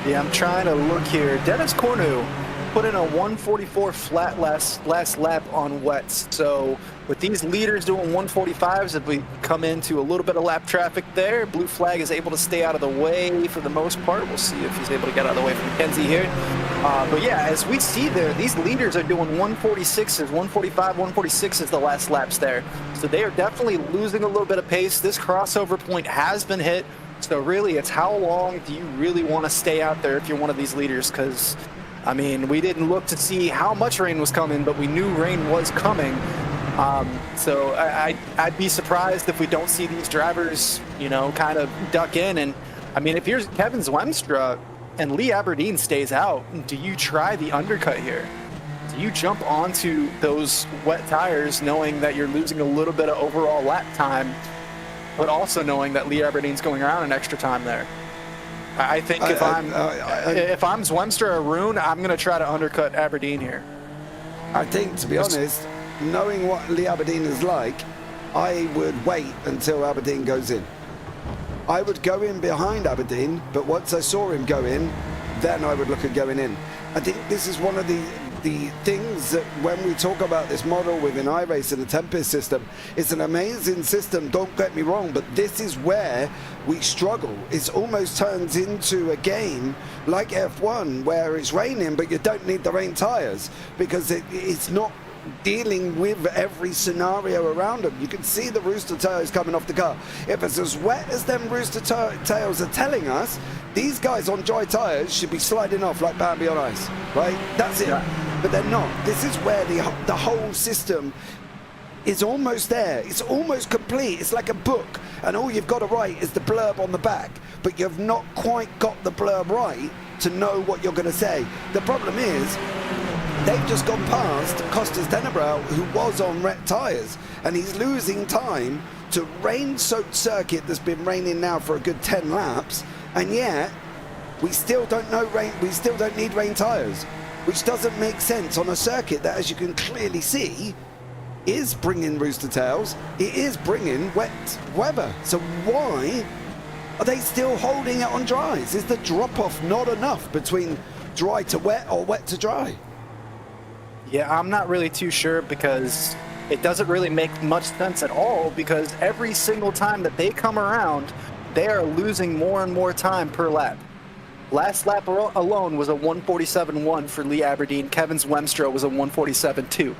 Yeah, I'm trying to look here. Dennis Cornu put in a 144 flat last lap on wets. So with these leaders doing 145s, if we come into a little bit of lap traffic there, blue flag is able to stay out of the way for the most part. We'll see if he's able to get out of the way from Mackenzie here. But yeah, as we see there, these leaders are doing 146s, 145, 146 is the last laps there. So they are definitely losing a little bit of pace. This crossover point has been hit. So really, it's how long do you really want to stay out there if you're one of these leaders? Because, I mean, we didn't look to see how much rain was coming, but we knew rain was coming. So I'd be surprised if we don't see these drivers, you know, kind of duck in. And, I mean, if you're Kevin Zwemstra and Lee Aberdeen stays out, do you try the undercut here? Do you jump onto those wet tires knowing that you're losing a little bit of overall lap time, but also knowing that Lee Aberdeen's going around an extra time there? I think if I'm Zwemstra or Roon, I'm going to try to undercut Aberdeen here. I think, to be honest, knowing what Lee Aberdeen is like, I would wait until Aberdeen goes in. I would go in behind Aberdeen, but once I saw him go in, then I would look at going in. I think this is one of the things that when we talk about this model within iRace and the Tempest system, it's an amazing system, don't get me wrong, but this is where we struggle. It almost turns into a game like F1 where it's raining but you don't need the rain tires because it's not dealing with every scenario around them. You can see the rooster tails coming off the car. If it's as wet as them rooster tails are telling us, these guys on dry tires should be sliding off like Bambi on ice, right? That's it. Yeah. But they're not. This is where the whole system is almost there. It's almost complete. It's like a book, and all you've got to write is the blurb on the back, but you've not quite got the blurb right to know what you're going to say. The problem is, they've just gone past Costas Tenebrail, who was on wet tyres, and he's losing time to rain-soaked circuit that's been raining now for a good 10 laps, and yet we still don't know rain. We still don't need rain tyres, which doesn't make sense on a circuit that, as you can clearly see, is bringing rooster tails. It is bringing wet weather. So why are they still holding it on dries? Is the drop-off not enough between dry to wet or wet to dry? Yeah, I'm not really too sure because it doesn't really make much sense at all, because every single time that they come around, they are losing more and more time per lap. Last lap alone was a 147.1 for Lee Aberdeen. Kevin Zwemstra was a 147.2.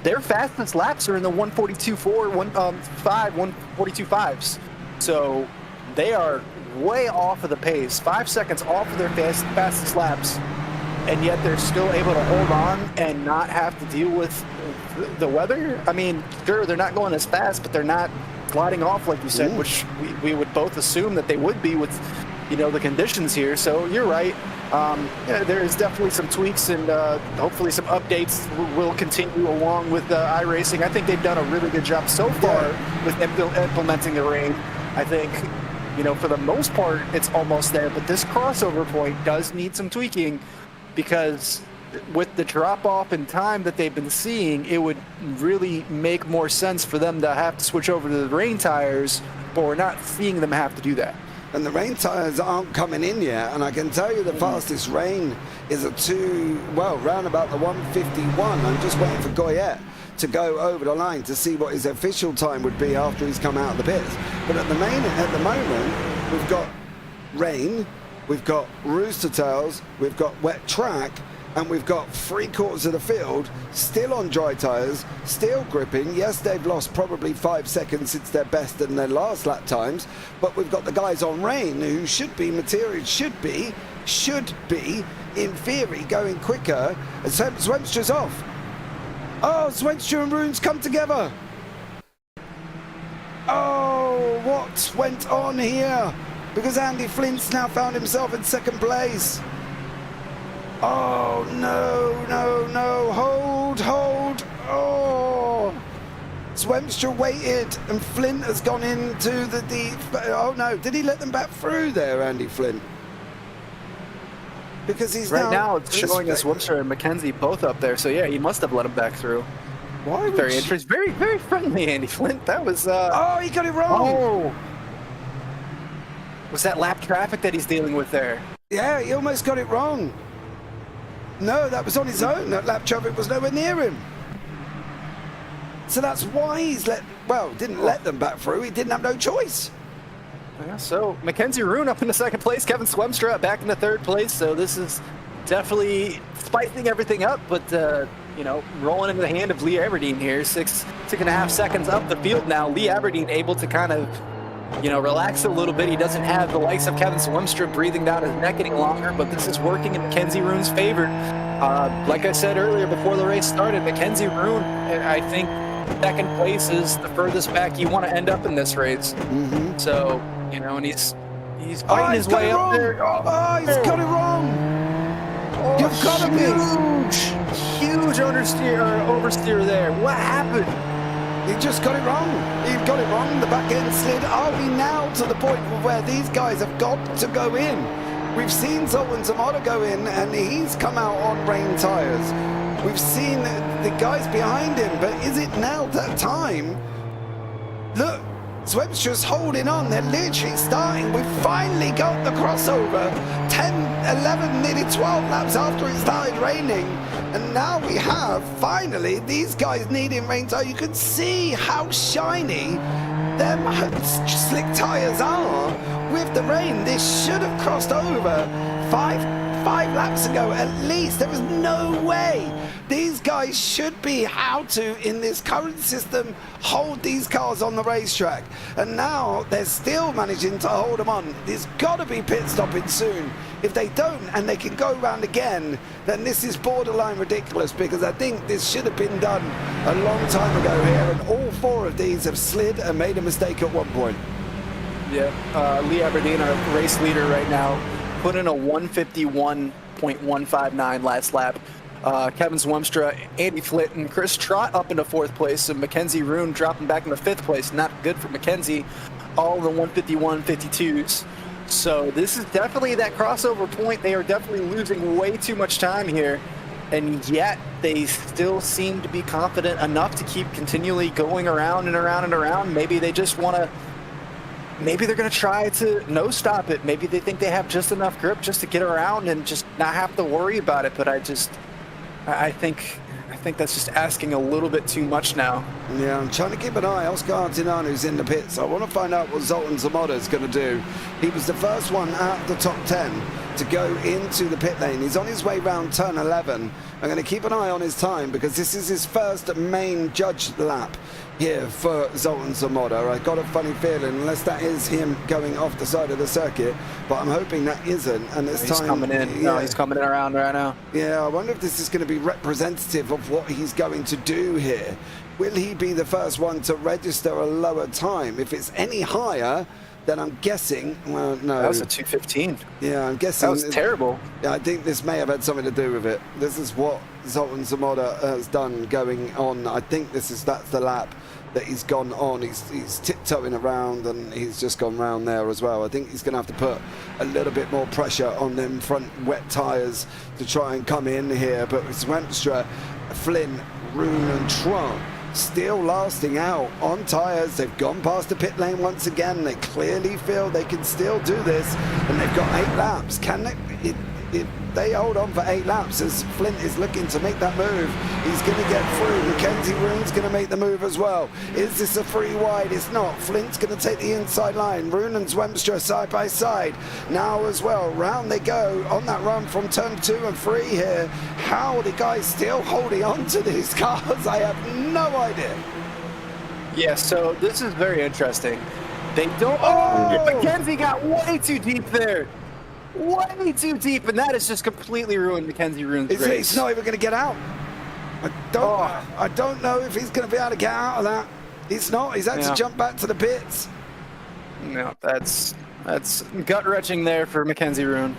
Their fastest laps are in the 142.4, 142.5s. So they are way off of the pace, 5 seconds off of their fastest laps, and yet they're still able to hold on and not have to deal with the weather. I mean, sure, they're not going as fast, but they're not gliding off like you said, which we would both assume that they would be with, you know, the conditions here. So you're right. Yeah, there is definitely some tweaks, and hopefully some updates will continue along with iRacing. I think they've done a really good job so far with implementing the rain. I think you know, for the most part, it's almost there. But this crossover point does need some tweaking, because with the drop-off in time that they've been seeing, it would really make more sense for them to have to switch over to the rain tires, but we're not seeing them have to do that. And the rain tires aren't coming in yet, and I can tell you the fastest rain is round about the 151. I'm just waiting for Goyette to go over the line to see what his official time would be after he's come out of the pits. But at the moment, we've got rain, we've got rooster tails, we've got wet track, and we've got 3/4 of the field still on dry tires, still gripping. Yes, they've lost probably 5 seconds since their best and their last lap times, but we've got the guys on rain who should be in theory going quicker. And Swemstra's off. Oh, Swemstra and Runes come together. Oh, what went on here? Because Andy Flint's now found himself in second place. Oh, no, hold. Oh, Swemstra waited and Flint has gone into oh no, did he let them back through there, Andy Flint? Because he's now it's showing us Swemstra and Mackenzie both up there, so yeah, he must have let him back through. Why? Very interesting, very friendly, Andy Flint. That was oh, he got it wrong. Oh, was that lap traffic that he's dealing with there? Yeah, he almost got it wrong. No, that was on his own. That lap traffic was nowhere near him. So that's why he's didn't let them back through. He didn't have no choice. Yeah, so Mackenzie Rune up into second place, Kevin Swemstra back into third place. So this is definitely spicing everything up, but you know, rolling into the hand of Lee Aberdeen here. 6.5 seconds up the field now. Lee Aberdeen able to kind of, you know, relax a little bit. He doesn't have the likes of Kevin Swemstra breathing down his neck any longer, but this is working in Mackenzie Rune's favor. Like I said earlier before the race started, Mackenzie Rune, I think second place is the furthest back you want to end up in this race. Mm-hmm. So, you know, and he's fighting his way up there. Oh, he's got it wrong. Oh, You've got to be huge oversteer there. What happened? He just got it wrong. He got it wrong. The back end slid. Are we now to the point where these guys have got to go in? We've seen Zoltan Zamora go in, and he's come out on rain tires. We've seen the guys behind him, but is it now that time? Look, Swemstra's holding on. They're literally starting. We've finally got the crossover. 10, 11, nearly 12 laps after it started raining. And now we have, finally, these guys needing rain tires. You can see how shiny them slick tires are with the rain. This should have crossed over five laps ago at least. There was no way. These guys should be how to, in this current system, hold these cars on the racetrack. And now they're still managing to hold them on. There's got to be pit stopping soon. If they don't and they can go round again, then this is borderline ridiculous, because I think this should have been done a long time ago here, and all 4 of these have slid and made a mistake at one point. Yeah, Lee Aberdeen, our race leader right now, put in a 151.159 last lap. Kevin Swemstra, Andy Flint, and Chris Trott up into 4th place, and Mackenzie Rune dropping back into 5th place. Not good for Mackenzie. All the 151.52s. So this is definitely that crossover point. They are definitely losing way too much time here, and yet they still seem to be confident enough to keep continually going around and around and around. Maybe they just want to, maybe they're going to try to no stop it. Maybe they think they have just enough grip just to get around and just not have to worry about it. But I think that's just asking a little bit too much now. Yeah, I'm trying to keep an eye. Oscar Artinanu's in the pits. I want to find out what Zoltan Zamora is going to do. He was the first one out of the top 10 to go into the pit lane. He's on his way round turn 11. I'm going to keep an eye on his time, because this is his first main judged lap here for Zoltan Zamora. I got a funny feeling, unless that is him going off the side of the circuit, but I'm hoping that isn't. And this he's time, coming in. Yeah. No, he's coming in around right now. Yeah, I wonder if this is going to be representative of what he's going to do here. Will he be the first one to register a lower time? If it's any higher, then I'm guessing, well, no. That was a 2:15. Yeah, I'm guessing. That was terrible. Yeah, I think this may have had something to do with it. This is what Zoltan Zamora has done going on. I think that's the lap that he's gone on. He's tiptoeing around, and he's just gone round there as well. I think he's going to have to put a little bit more pressure on them front wet tyres to try and come in here. But it's Wemstra, Flynn, Rune and Tron still lasting out on tyres. They've gone past the pit lane once again. They clearly feel they can still do this, and they've got 8 laps. Can they? They hold on for 8 laps as Flint is looking to make that move. He's going to get through. Mackenzie Rune's going to make the move as well. Is this a free wide? It's not. Flint's going to take the inside line. Rune and Zwemstra side by side now as well. Round they go on that run from turn 2 and 3 here. How are the guys still holding on to these cars? I have no idea. Yeah, so this is very interesting. They don't... Oh! Mackenzie got way too deep there. Way too deep, and that has just completely ruined Mackenzie Rune's race. He's not even going to get out. I don't know if he's going to be able to get out of that. He's not. He's had to jump back to the pits. No, that's gut-wrenching there for Mackenzie Rune.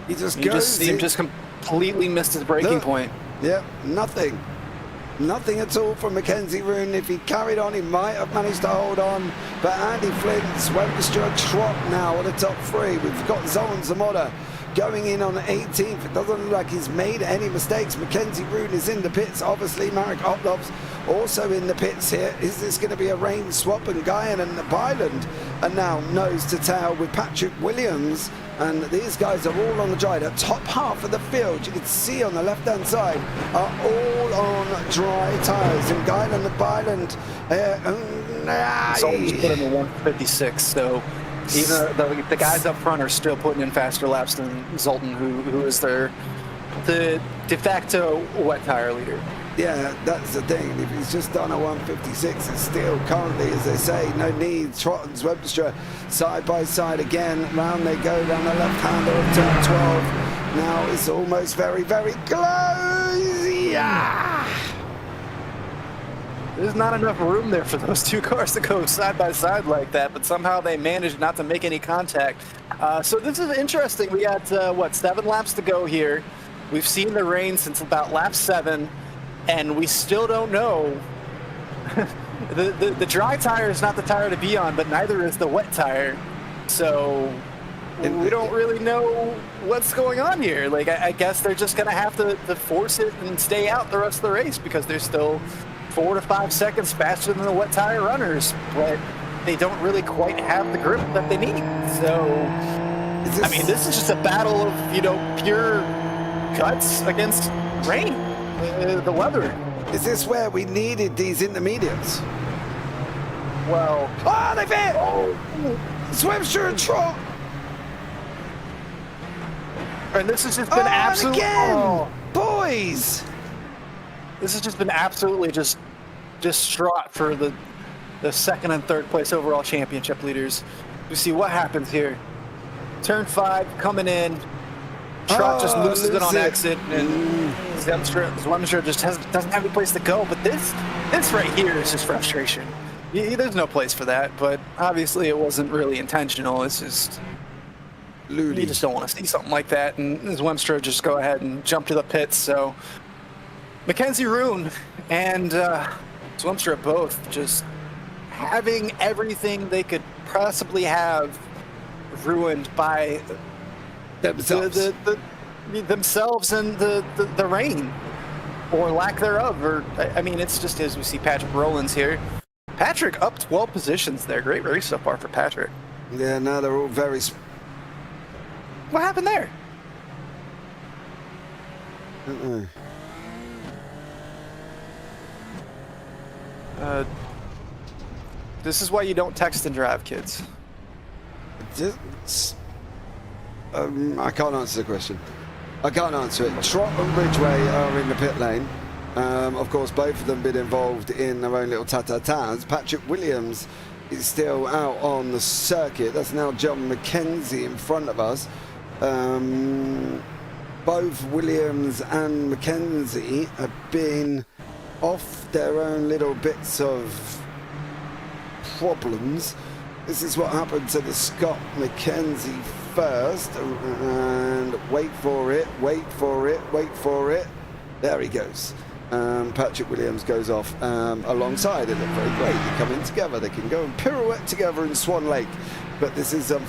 He just completely missed his breaking point. Yeah, nothing. Nothing at all from Mackenzie Rune. If he carried on, he might have managed to hold on. But Andy Flint's Webster Trot now on the top 3. We've got Zoran Zamoda going in on the 18th. It doesn't look like he's made any mistakes. Mackenzie Rune is in the pits. Obviously, Marek Oplov's also in the pits here. Is this going to be a rain swap? And Guyan and Byland are now nose to tail with Patrick Williams. And these guys are all on the dry. The top half of the field, you can see on the left-hand side, are all on dry tyres. And Guyan and Byland... Zoltan's put in a 156, so even the guys up front are still putting in faster laps than Zoltan, who is the de facto wet tire leader. Yeah, that's the thing. If he's just done a 156, it's still currently, as they say, no need. Trot and Webster side by side again. Round they go down the left-hander of turn 12. Now it's almost very, very close. Yeah! There's not enough room there for those 2 cars to go side by side like that, but somehow they managed not to make any contact. So this is interesting. We got, 7 laps to go here. We've seen the rain since about lap 7, and we still don't know. the dry tire is not the tire to be on, but neither is the wet tire. So we don't really know what's going on here. Like, I guess they're just going to have to force it and stay out the rest of the race because they're still 4 to 5 seconds faster than the wet tire runners, but they don't really quite have the grip that they need. So, I mean, this is just a battle of, pure cuts against rain, the weather. Is this where we needed these intermediates? Well... Oh, they've hit! Oh. Swimster and Trot! And this has just been absolutely... Boys! This has just been absolutely just distraught for the second and third place overall championship leaders. We see what happens here. Turn 5 coming in. Trot just loses it on exit, and Zwemstra just doesn't have any place to go. But this right here is just frustration. There's no place for that, but obviously it wasn't really intentional. It's just you just don't want to see something like that, and Zwemstra just go ahead and jump to the pits. So Mackenzie Rune and Zwemstra both just having everything they could possibly have ruined by themselves, themselves and the rain or lack thereof. Or I mean, it's just as we see Patrick Rowlands here. Patrick up 12 positions there. Great race so far for Patrick. Yeah, now they're all very... What happened there? This is why you don't text and drive, kids. I can't answer the question. I can't answer it. Trot and Ridgeway are in the pit lane. Of course, both of them been involved in their own little ta-ta-tas. Patrick Williams is still out on the circuit. That's now John McKenzie in front of us. Both Williams and McKenzie have been off their own little bits of problems. This is what happened to the Scott McKenzie first, and wait for it. There he goes. Patrick Williams goes off alongside. They look very great. They're coming together. They can go and pirouette together in Swan Lake. But this is the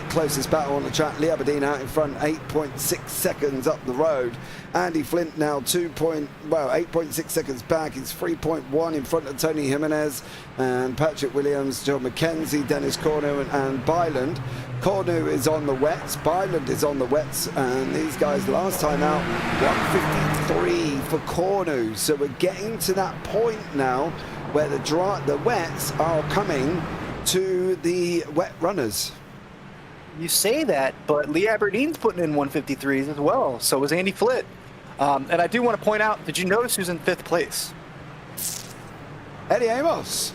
closest battle on the track. Lee Aberdeen out in front, 8.6 seconds up the road. Andy Flint now 8.6 seconds back. He's 3.1 in front of Tony Jimenez and Patrick Williams, Joe McKenzie, Dennis Cornu and Byland. Cornu is on the wets, Byland is on the wets, and these guys last time out 153 for Cornu. So we're getting to that point now where the wets are coming to the wet runners. You say that, but Lee Aberdeen's putting in 153s as well. So was Andy Flint. And I do want to point out, did you notice who's in 5th place? Eddie Amos.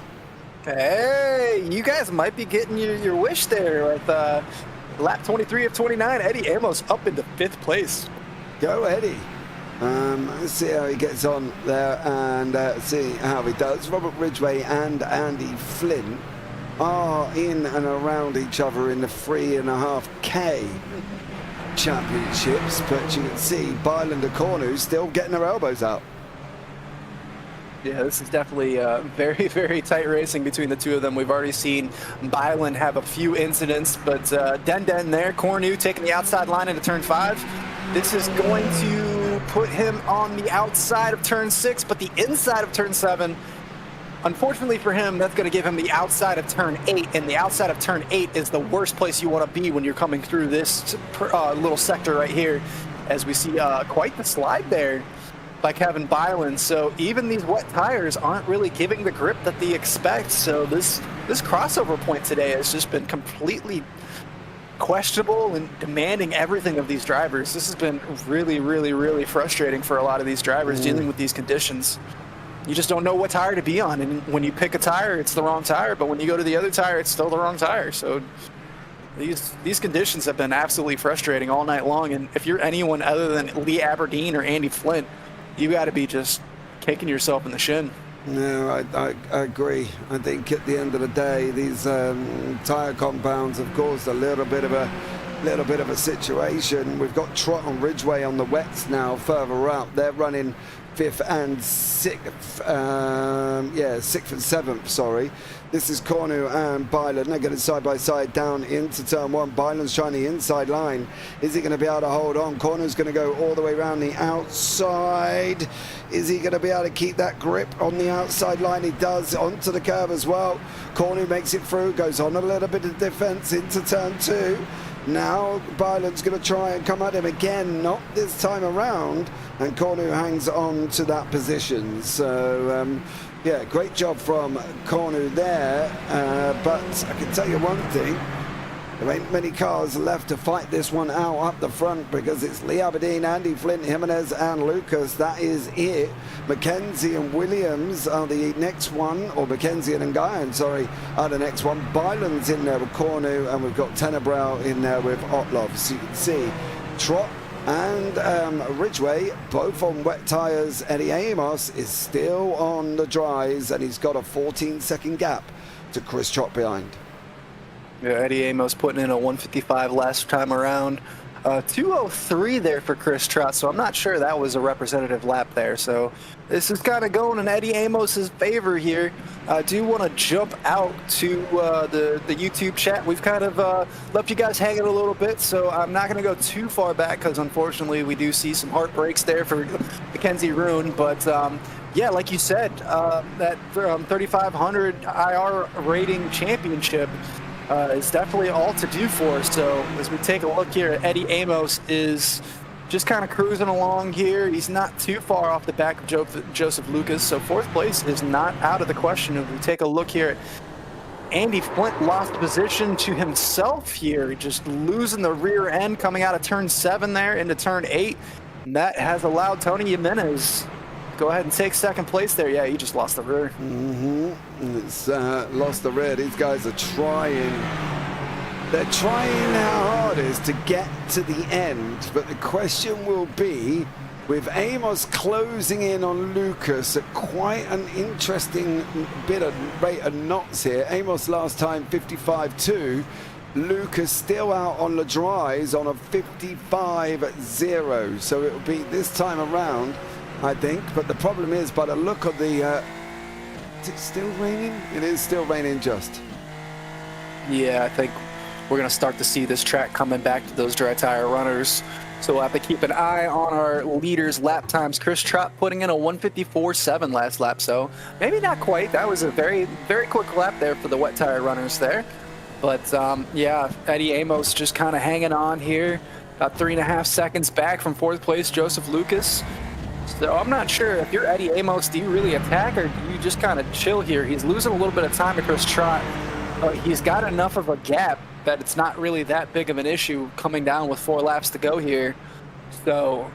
Hey, you guys might be getting your wish there with lap 23 of 29. Eddie Amos up into 5th place. Go Eddie. Let's see how he gets on there and see how he does. Robert Ridgway and Andy Flint are in and around each other in the 3.5K championships, but you can see Byland and Cornu still getting their elbows out. Yeah, this is definitely very, very tight racing between the two of them. We've already seen Byland have a few incidents, but Den there, Cornu taking the outside line into turn 5. This is going to put him on the outside of turn 6, but the inside of turn 7. Unfortunately for him, that's going to give him the outside of turn 8, and the outside of turn 8 is the worst place you want to be when you're coming through this little sector right here, as we see quite the slide there by Kevin Byland. So even these wet tires aren't really giving the grip that they expect. So this crossover point today has just been completely questionable and demanding everything of these drivers. This has been really, really, really frustrating for a lot of these drivers dealing with these conditions. You just don't know what tire to be on, and when you pick a tire, it's the wrong tire, but when you go to the other tire, it's still the wrong tire. So these conditions have been absolutely frustrating all night long, and if you're anyone other than Lee Aberdeen or Andy Flint, you got to be just kicking yourself in the shin. No, I agree. I think at the end of the day, these tire compounds have caused a little bit of a situation. We've got Trot and Ridgway on the wets now further up. They're running 5th and 6th, 6th and 7th, sorry. This is Cornu and Byland. They're getting side by side down into turn 1. Byland's trying the inside line. Is he going to be able to hold on? Cornu's going to go all the way around the outside. Is he going to be able to keep that grip on the outside line? He does, onto the curve as well. Cornu makes it through, goes on a little bit of defense into turn 2. Now Byland's going to try and come at him again, not this time around, and Cornu hangs on to that position. So yeah, great job from Cornu there, but I can tell you one thing, there ain't many cars left to fight this one out up the front, because it's Lee Aberdeen, Andy Flint, Jimenez and Lucas. That is it. McKenzie and Williams are the next one, or McKenzie and Nguyen, sorry, are the next one. Byland's in there with Cornu, and we've got Tenebrow in there with Otlov. So you can see Trot and Ridgway both on wet tires. Eddie Amos is still on the dries, and he's got a 14-second gap to Chris Trot behind. Yeah, Eddie Amos putting in a 155 last time around. 203 there for Chris Trot, so I'm not sure that was a representative lap there. So this is kind of going in Eddie Amos's favor here. I do want to jump out to the YouTube chat. We've kind of left you guys hanging a little bit, so I'm not going to go too far back, because unfortunately we do see some heartbreaks there for Mackenzie Roon. But yeah, like you said, that 3,500 IR rating championship is definitely all to do for us. So as we take a look here, Eddie Amos is just kind of cruising along here. He's not too far off the back of Joseph Lucas, so 4th place is not out of the question. If we take a look here, Andy Flint lost position to himself here, just losing the rear end coming out of turn 7 there into turn 8, and that has allowed Tony Jimenez go ahead and take 2nd place there. Yeah, he just lost the rear. It's lost the rear. These guys are trying. They're trying their hardest to get to the end, but the question will be, with Amos closing in on Lucas at quite an interesting bit of rate of knots here. Amos last time 55.2. Lucas still out on the dries on a 55.0. So it will be this time around I think. But the problem is, by the look of the... is it still raining? It is still raining just. Yeah, I think we're going to start to see this track coming back to those dry tire runners. So we'll have to keep an eye on our leaders' lap times. Chris Trott putting in a 1:54.7 last lap, so maybe not quite. That was a very, very quick lap there for the wet tire runners there. But yeah, Eddie Amos just kind of hanging on here. About 3.5 seconds back from 4th place, Joseph Lucas. So I'm not sure if you're Eddie Amos, do you really attack or do you just kind of chill here? He's losing a little bit of time to Chris Trott. He's got enough of a gap that it's not really that big of an issue coming down with 4 laps to go here. So,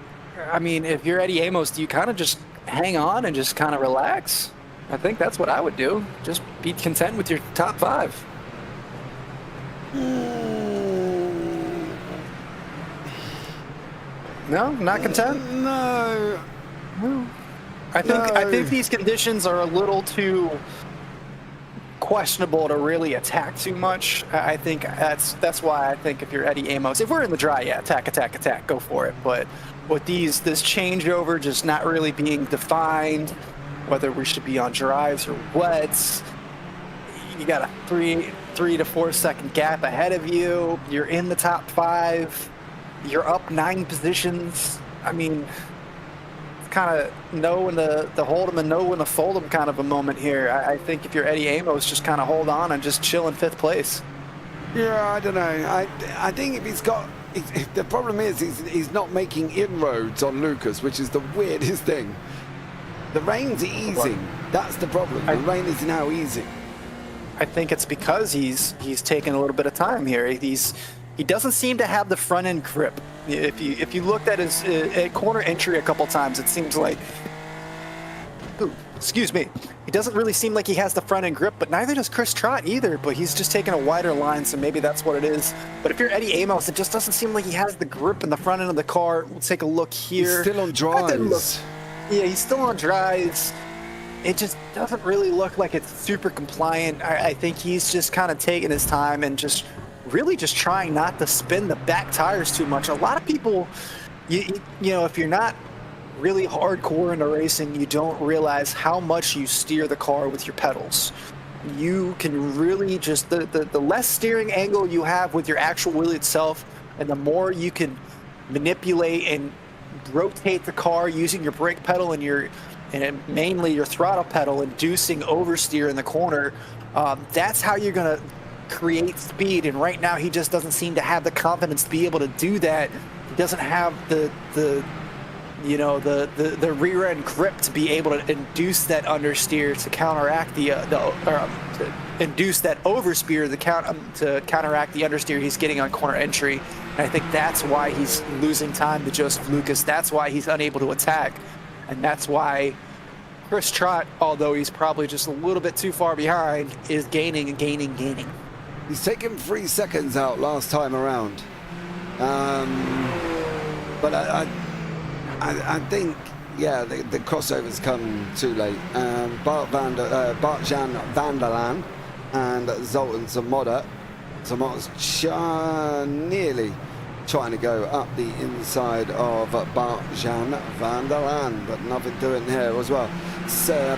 I mean, if you're Eddie Amos, do you kind of just hang on and just kind of relax? I think that's what I would do. Just be content with your top 5. No, not content? No. I think these conditions are a little too questionable to really attack too much. I think that's why I think if you're Eddie Amos, if we're in the dry, yeah, attack, go for it. But with this changeover just not really being defined, whether we should be on dries or wets, you got a 3 to 4 second gap ahead of you. You're in the top 5. You're up 9 positions. I mean, kind of know when to hold them and know when to fold them kind of a moment here. I think if you're Eddie Amos, just kind of hold on and just chill in 5th place. Yeah, I don't know. I think if he's got... the problem is he's not making inroads on Lucas, which is the weirdest thing. The rain's easing. That's the problem. The rain is now easing. I think it's because he's taking a little bit of time here. He doesn't seem to have the front end grip. If you looked at his corner entry a couple times, it seems like, excuse me, he doesn't really seem like he has the front end grip, but neither does Chris Trott either, but he's just taking a wider line, so maybe that's what it is. But if you're Eddie Amos, it just doesn't seem like he has the grip in the front end of the car. We'll take a look here. He's still on dries. Yeah, he's still on dries. It just doesn't really look like it's super compliant. I think he's just kind of taking his time and just really just trying not to spin the back tires too much. A lot of people, you know, if you're not really hardcore into racing, you don't realize how much you steer the car with your pedals. You can really just, the less steering angle you have with your actual wheel itself, and the more you can manipulate and rotate the car using your brake pedal and mainly your throttle pedal, inducing oversteer in the corner, that's how you're going to create speed. And right now he just doesn't seem to have the confidence to be able to do that. He doesn't have the rear end grip to be able to induce that understeer to counteract to induce that oversteer to counteract the understeer he's getting on corner entry. And I think that's why he's losing time to Joseph Lucas. That's why he's unable to attack, and that's why Chris Trott, although he's probably just a little bit too far behind, is gaining and gaining. He's taken 3 seconds out last time around. But I think, yeah, the crossovers come too late. Bart-Jan van der Laan and Zoltan Zamoda. Zamoda's nearly trying to go up the inside of Bart-Jan van der Laan, but nothing doing here as well.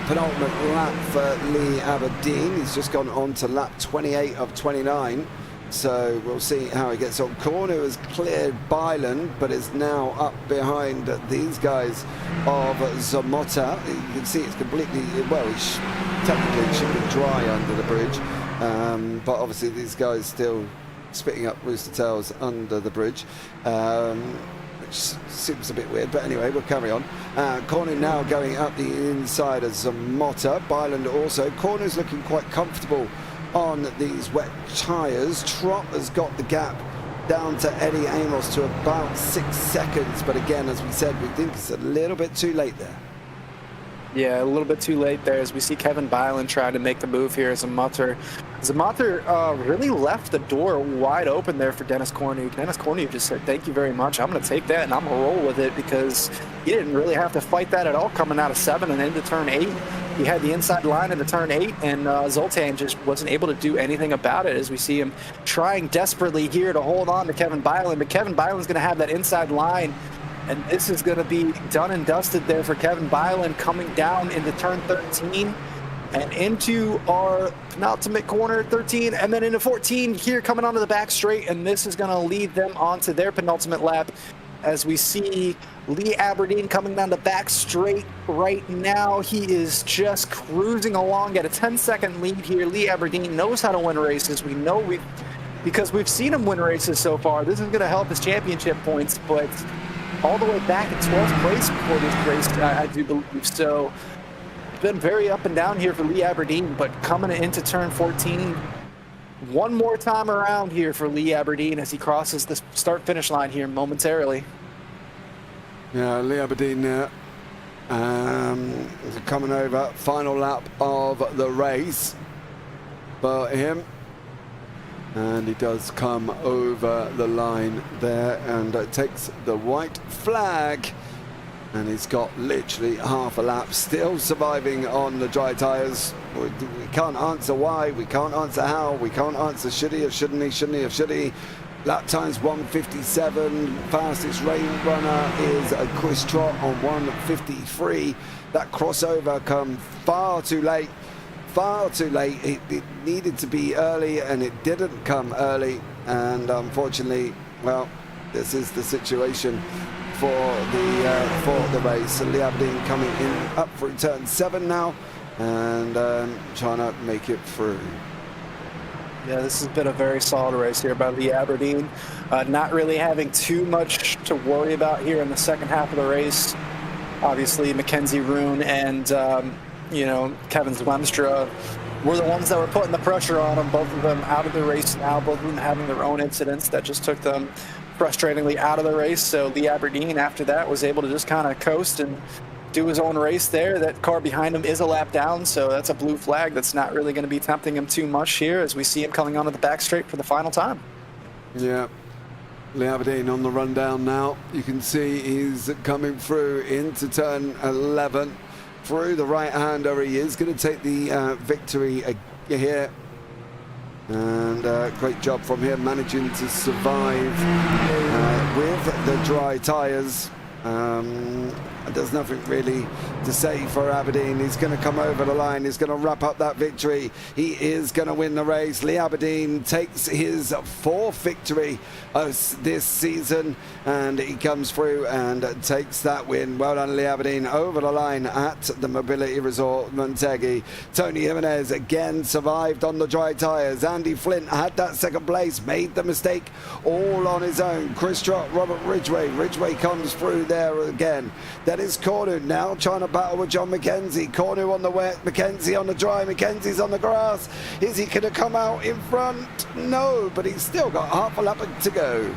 Penultimate lap for Lee Aberdeen. He's just gone on to lap 28 of 29. So we'll see how he gets on. Corner has cleared Byland, but is now up behind these guys of Zamota. You can see it's completely, well, technically it should be dry under the bridge. But obviously these guys still spitting up rooster tails under the bridge. Which seems a bit weird, but anyway, we'll carry on. Corner now going up the inside of Zamota. Byland also. Corner's looking quite comfortable on these wet tyres. Trott has got the gap down to Eddie Amos to about 6 seconds, but again, as we said, we think it's a little bit too late there. Yeah, a little bit too late there as we see Kevin Byland trying to make the move here as Zamoter really left the door wide open there for Dennis Cornu. Dennis Cornu just said, thank you very much. I'm going to take that and I'm going to roll with it, because he didn't really have to fight that at all coming out of 7 and into turn 8. He had the inside line into turn 8, and Zoltan just wasn't able to do anything about it, as we see him trying desperately here to hold on to Kevin Byland. But Kevin Byland's going to have that inside line And this is going to be done and dusted there for Kevin Byland, coming down into turn 13 and into our penultimate corner, 13, and then into 14 here coming onto the back straight. And this is going to lead them onto their penultimate lap as we see Lee Aberdeen coming down the back straight right now. He is just cruising along at a 10-second lead here. Lee Aberdeen knows how to win races. We know because we've seen him win races so far. This is going to help his championship points, but all the way back in 12th place before this race, I do believe. So it's been very up and down here for Lee Aberdeen, but coming into turn 14, one more time around here for Lee Aberdeen as he crosses the start-finish line here momentarily. Yeah, Lee Aberdeen coming over, final lap of the race for him. And he does come over the line there and takes the white flag. And he's got literally half a lap, still surviving on the dry tyres. We can't answer why, we can't answer how, we can't answer should he or shouldn't he, shouldn't he or should he. Lap times 1:57, fastest rain runner is Chris Trott on 1:53. That crossover come far too late. It needed to be early and it didn't come early, and unfortunately, well, this is the situation for the race. So Lee Aberdeen coming in up through turn 7 now and trying to make it through. Yeah, this has been a very solid race here by Lee Aberdeen. Not really having too much to worry about here in the second half of the race. Obviously, Mackenzie Roon and Kevin Zwemstra were the ones that were putting the pressure on them. Both of them out of the race now, both of them having their own incidents that just took them frustratingly out of the race. So Lee Aberdeen, after that, was able to just kind of coast and do his own race there. That car behind him is a lap down, so that's a blue flag that's not really going to be tempting him too much here as we see him coming onto the back straight for the final time. Yeah, Lee Aberdeen on the rundown now. You can see he's coming through into turn 11. Through the right-hander, he is going to take the victory here. And great job from him managing to survive with the dry tyres. There's nothing really to say for Aberdeen. He's going to come over the line. He's going to wrap up that victory. He is going to win the race. Lee Aberdeen takes his 4th victory this season, and he comes through and takes that win. Well done, Lee Aberdeen, over the line at the Mobility Resort Motegi. Tony Jimenez again survived on the dry tyres. Andy Flint had that 2nd place, made the mistake all on his own. Chris Trott, Robert Ridgway. Ridgway comes through there again. That is Cornu now trying to battle with John McKenzie. Cornu on the wet, McKenzie on the dry, McKenzie's on the grass. Is he going to come out in front? No, but he's still got half a lap to go.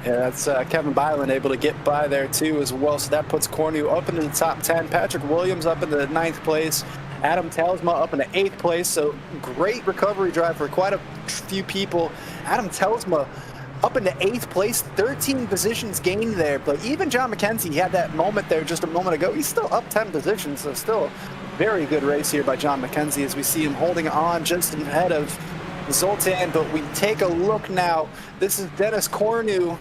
Yeah, that's Kevin Byland able to get by there too as well. So that puts Cornu up into the top 10. Patrick Williams up into the 9th place. Adam Telsma up into 8th place. So great recovery drive for quite a few people. Adam Telsma up into 8th place, 13 positions gained there. But even John McKenzie, he had that moment there just a moment ago. He's still up 10 positions, so still a very good race here by John McKenzie as we see him holding on just ahead of Zoltan. But we take a look now. This is Dennis Cornu,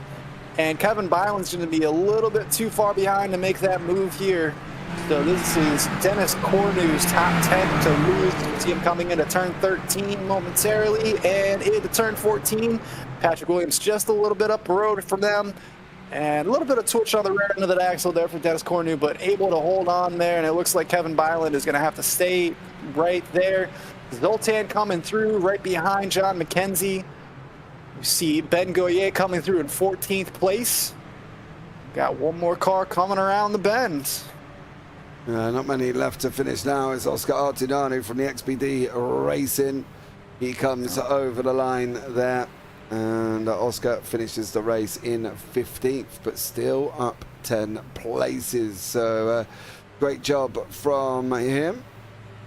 and Kevin Byland's going to be a little bit too far behind to make that move here. So this is Dennis Cornu's top 10 to lose. You see him coming into turn 13 momentarily, and into turn 14. Patrick Williams just a little bit up the road from them, and a little bit of twitch on the rear end of that axle there for Dennis Cornu, but able to hold on there, and it looks like Kevin Byland is going to have to stay right there. Zoltan coming through right behind John McKenzie. You see Ben Goyer coming through in 14th place. Got one more car coming around the bend. Not many left to finish now. It's Oscar Artinanu from the XPD Racing. He comes over the line there, and Oscar finishes the race in 15th, but still up 10 places. So great job from him.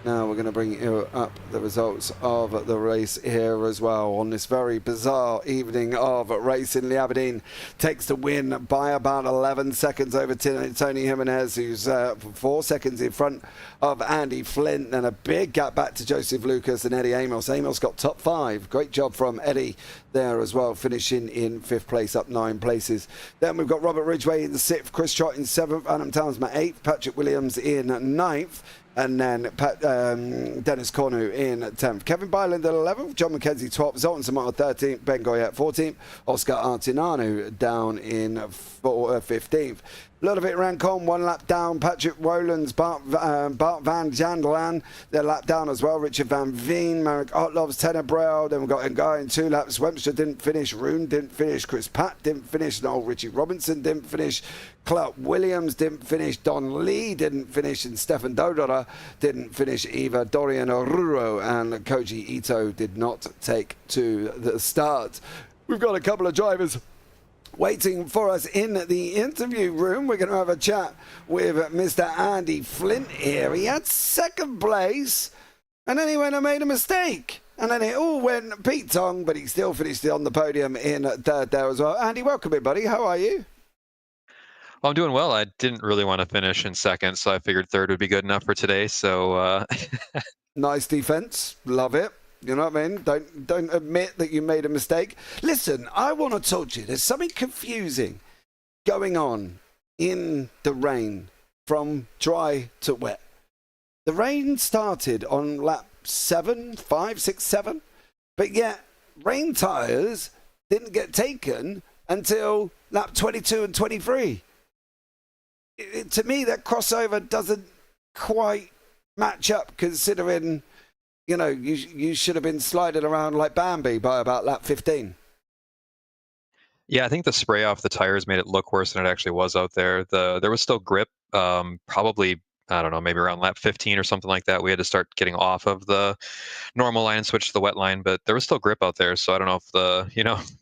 Now we're going to bring you up the results of the race here as well on this very bizarre evening of racing. Lee Aberdeen takes the win by about 11 seconds over Tony Jimenez, who's 4 seconds in front of Andy Flint, and a big gap back to Joseph Lucas and Eddie Amos. Amos got top 5. Great job from Eddie there as well, finishing in 5th place, up 9 places. Then we've got Robert Ridgway in 6th, Chris Trott in 7th, Adam Townsma 8th, Patrick Williams in 9th, and then Dennis Cornu in 10th. Kevin Byland at 11th, John McKenzie 12th, Zoltan Samar 13th, Ben Goyet 14th, Oscar Artinanu down in 15th. Ludovic Rancon 1 lap down, Patrick Rowlands, Bart Van Jandelan, they're lap down as well, Richard Van Veen, Marek Otlovs, Tenor Braille, then we've got a guy in 2 laps, Webster didn't finish, Roon didn't finish, Chris Patt didn't finish, Noel Richie Robinson didn't finish, Clark Williams didn't finish, Don Lee didn't finish, and Stefan Dodora didn't finish either. Dorian Oruro and Koji Ito did not take to the start. We've got a couple of drivers waiting for us in the interview room. We're going to have a chat with Mr. Andy Flint here. He had 2nd place, and then he went and made a mistake. And then it all went Pete Tong, but he still finished on the podium in 3rd there as well. Andy, welcome in, buddy. How are you? Well, I'm doing well. I didn't really want to finish in 2nd, so I figured 3rd would be good enough for today. So nice defense. Love it. You know what I mean? Don't admit that you made a mistake. Listen, I want to talk to you. There's something confusing going on in the rain from dry to wet. The rain started on lap 7, 5, 6, 7, but yet rain tyres didn't get taken until lap 22 and 23. To me, that crossover doesn't quite match up, considering, you know, you should have been sliding around like Bambi by about lap 15. yeah, I think the spray off the tires made it look worse than it actually was out there. There was still grip, probably, I don't know, maybe around lap 15 or something like that. We had to start getting off of the normal line and switch to the wet line, but there was still grip out there. So I don't know if the,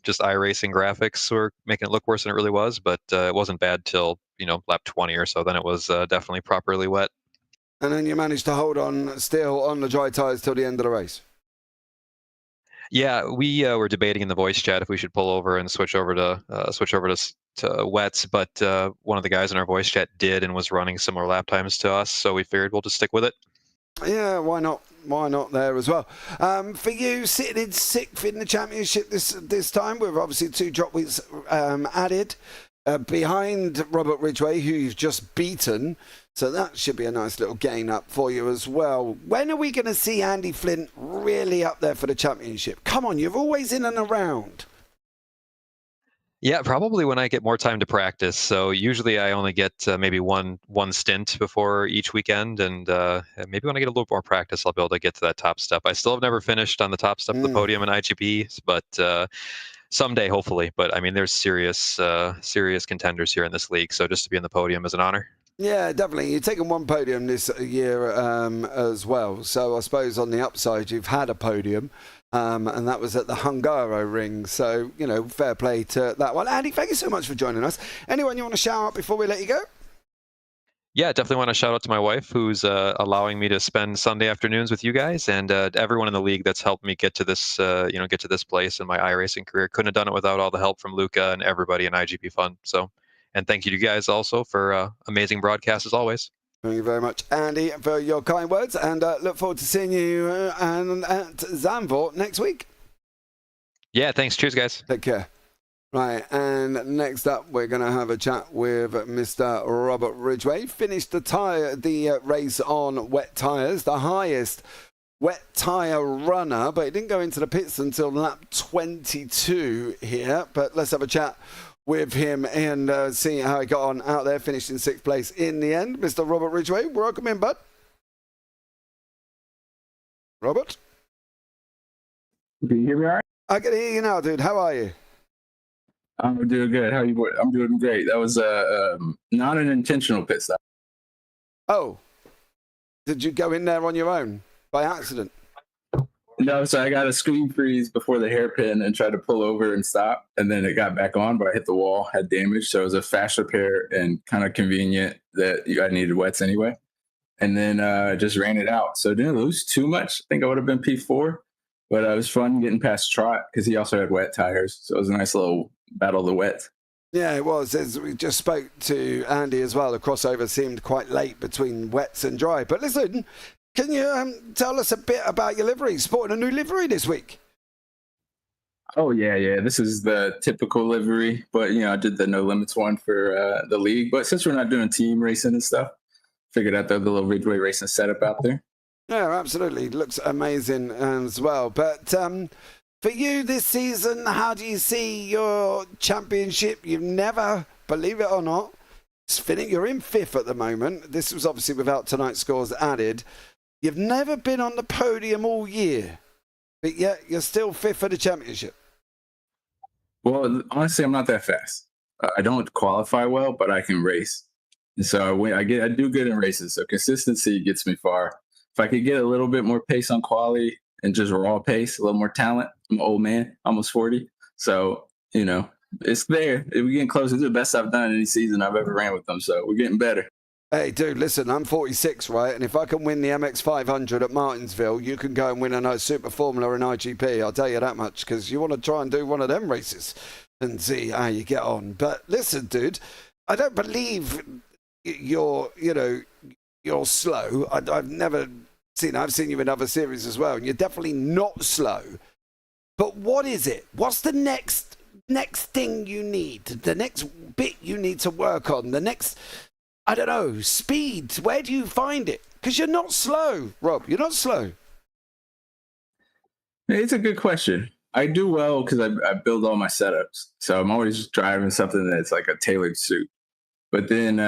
just iRacing graphics were making it look worse than it really was, but it wasn't bad till, lap 20 or so. Then it was definitely properly wet. And then you managed to hold on still on the dry tires till the end of the race. Yeah, we were debating in the voice chat if we should pull over and switch over to wets, but one of the guys in our voice chat did and was running similar lap times to us, so we figured we'll just stick with it. Yeah, why not? Why not there as well? For you, sitting in 6th in the championship this time, with obviously 2 drop weeks added, behind Robert Ridgway, who you've just beaten. So that should be a nice little gain up for you as well. When are we going to see Andy Flint really up there for the championship? Come on, you're always in and around. Yeah, probably when I get more time to practice. So usually I only get maybe one stint before each weekend, and maybe when I get a little more practice, I'll be able to get to that top step. I still have never finished on the top step of the podium in IGP, but someday, hopefully. But I mean, there's serious contenders here in this league, so just to be in the podium is an honor. Yeah, definitely. You've taken 1 podium this year as well. So I suppose on the upside, you've had a podium, and that was at the Hungaro Ring. So, fair play to that one. Andy, thank you so much for joining us. Anyone you want to shout out before we let you go? Yeah, definitely want to shout out to my wife, who's allowing me to spend Sunday afternoons with you guys, and everyone in the league that's helped me get to this, get to this place in my iRacing career. Couldn't have done it without all the help from Luca and everybody in iGPFun. So. And thank you to you guys also for amazing broadcasts as always. Thank you very much, Andy, for your kind words, and look forward to seeing you at Zandvoort next week. Yeah, thanks. Cheers, guys. Take care. Right, and next up, we're going to have a chat with Mr. Robert Ridgway. Finished the race on wet tyres, the highest wet tyre runner, but he didn't go into the pits until lap 22 here. But let's have a chat with him and see how he got on out there, finished in 6th place in the end. Mr. Robert Ridgway, welcome in, bud. Robert? Can you hear me all right? I can hear you now, dude. How are you? I'm doing good. How are you, boy? I'm doing great. That was not an intentional pit stop. Oh. Did you go in there on your own by accident? No, so I got a screen freeze before the hairpin and tried to pull over and stop, and then it got back on, but I hit the wall, had damage, so it was a fast repair and kind of convenient that I needed wets anyway. and then just ran it out. So didn't lose too much. I think I would have been P4, but it was fun getting past Trot because he also had wet tires. So it was a nice little battle of the wet. Yeah, it was. As we just spoke to Andy as well, the crossover seemed quite late between wets and dry. But listen, can you tell us a bit about your livery? Sporting a new livery this week. Oh, yeah. This is the typical livery, but, I did the No Limits one for the league. But since we're not doing team racing and stuff, figured I'd throw the little Ridgeway racing setup out there. Yeah, absolutely. Looks amazing as well. But for you this season, how do you see your championship? You've never, believe it or not, you're in 5th at the moment. This was obviously without tonight's scores added. You've never been on the podium all year, but yet you're still 5th for the championship. Well, honestly, I'm not that fast. I don't qualify well, but I can race. And so I do good in races. So consistency gets me far. If I could get a little bit more pace on quali and just raw pace, a little more talent. I'm an old man, almost 40. So, it's there. We're getting closer to the best I've done any season I've ever ran with them. So we're getting better. Hey, dude, listen, I'm 46, right? And if I can win the MX 500 at Martinsville, you can go and win a Super Formula in IGP. I'll tell you that much, because you want to try and do one of them races and see how you get on. But listen, dude, I don't believe you're slow. I've seen you in other series as well, and you're definitely not slow. But what is it? What's the next thing you need? The next bit you need to work on? The next, I don't know, speed? Where do you find it? Because you're not slow, Rob. You're not slow. It's a good question. I do well because I build all my setups. So I'm always driving something that's like a tailored suit. But then,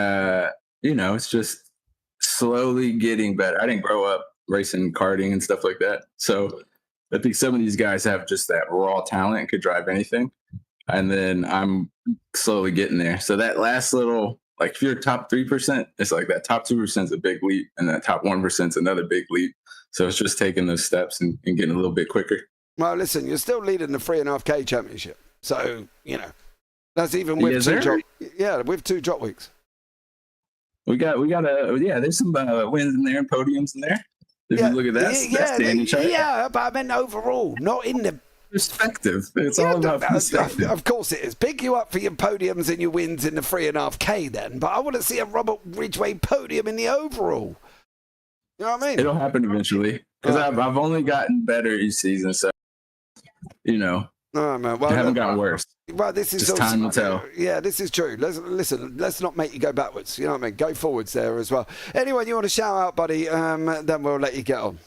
it's just slowly getting better. I didn't grow up racing karting and stuff like that. So I think some of these guys have just that raw talent and could drive anything. And then I'm slowly getting there. So that last little, like if you're top 3%, it's like that top 2% is a big leap. And that top 1% is another big leap. So it's just taking those steps and getting a little bit quicker. Well, listen, you're still leading the 3.5K championship. So, that's even with with 2 drop weeks. We got there's some wins in there and podiums in there. If you look at that, that's standing chart. Yeah, but I meant overall, not in the perspective. It's all about perspective. Of course it is. Pick you up for your podiums and your wins in the 3.5K then, but I want to see a Robert Ridgway podium in the overall. You know what I mean? It'll happen eventually because I've only gotten better each season, so Oh, man. Well, I haven't gotten worse. Well, this is just time will tell. Yeah, this is true. Let's not make you go backwards. You know what I mean? Go forwards there as well. Anyone you want to shout out, buddy? Then we'll let you get on.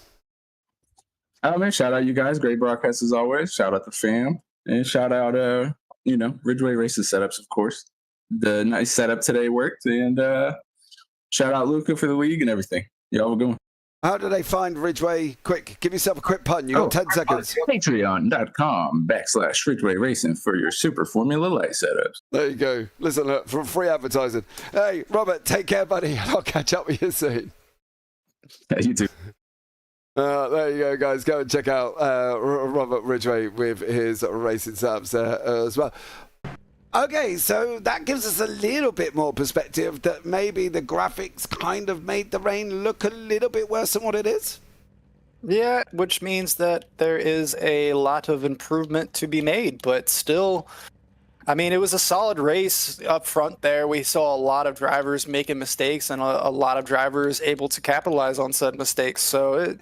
Oh man, shout out you guys. Great broadcast as always. Shout out the fam and shout out Ridgeway Races setups, of course. The nice setup today worked, and shout out Luca for the league and everything. Y'all were going. How do they find Ridgeway? Quick, give yourself a quick pun. You got 10 seconds. Patreon.com/Ridgeway Racing for your Super Formula Light setups. There you go. Listen, look, for free advertising. Hey, Robert, take care, buddy. I'll catch up with you soon. Yeah, you too. There you go, guys. Go and check out Robert Ridgway with his racing setups there as well. Okay, so that gives us a little bit more perspective that maybe the graphics kind of made the rain look a little bit worse than what it is. Yeah, which means that there is a lot of improvement to be made, but still, I mean, it was a solid race up front there. We saw a lot of drivers making mistakes and a lot of drivers able to capitalize on said mistakes. So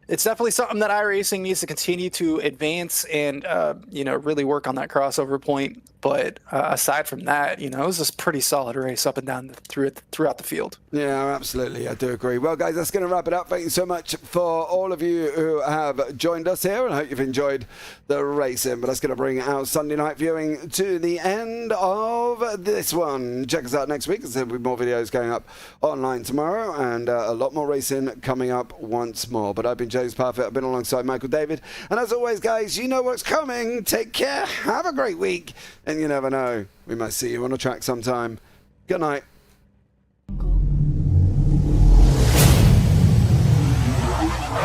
it's definitely something that iRacing needs to continue to advance and, really work on that crossover point. But aside from that, it was a pretty solid race up and down throughout the field. Yeah, absolutely. I do agree. Well, guys, that's going to wrap it up. Thank you so much for all of you who have joined us here, and I hope you've enjoyed the racing. But that's going to bring our Sunday night viewing to the end of this one. Check us out next week. There'll be more videos going up online tomorrow, and a lot more racing coming up once more. But I've been James Parfitt. I've been alongside Michael David. And as always, guys, you know what's coming. Take care. Have a great week. And you never know, we might see you on a track sometime. Good night.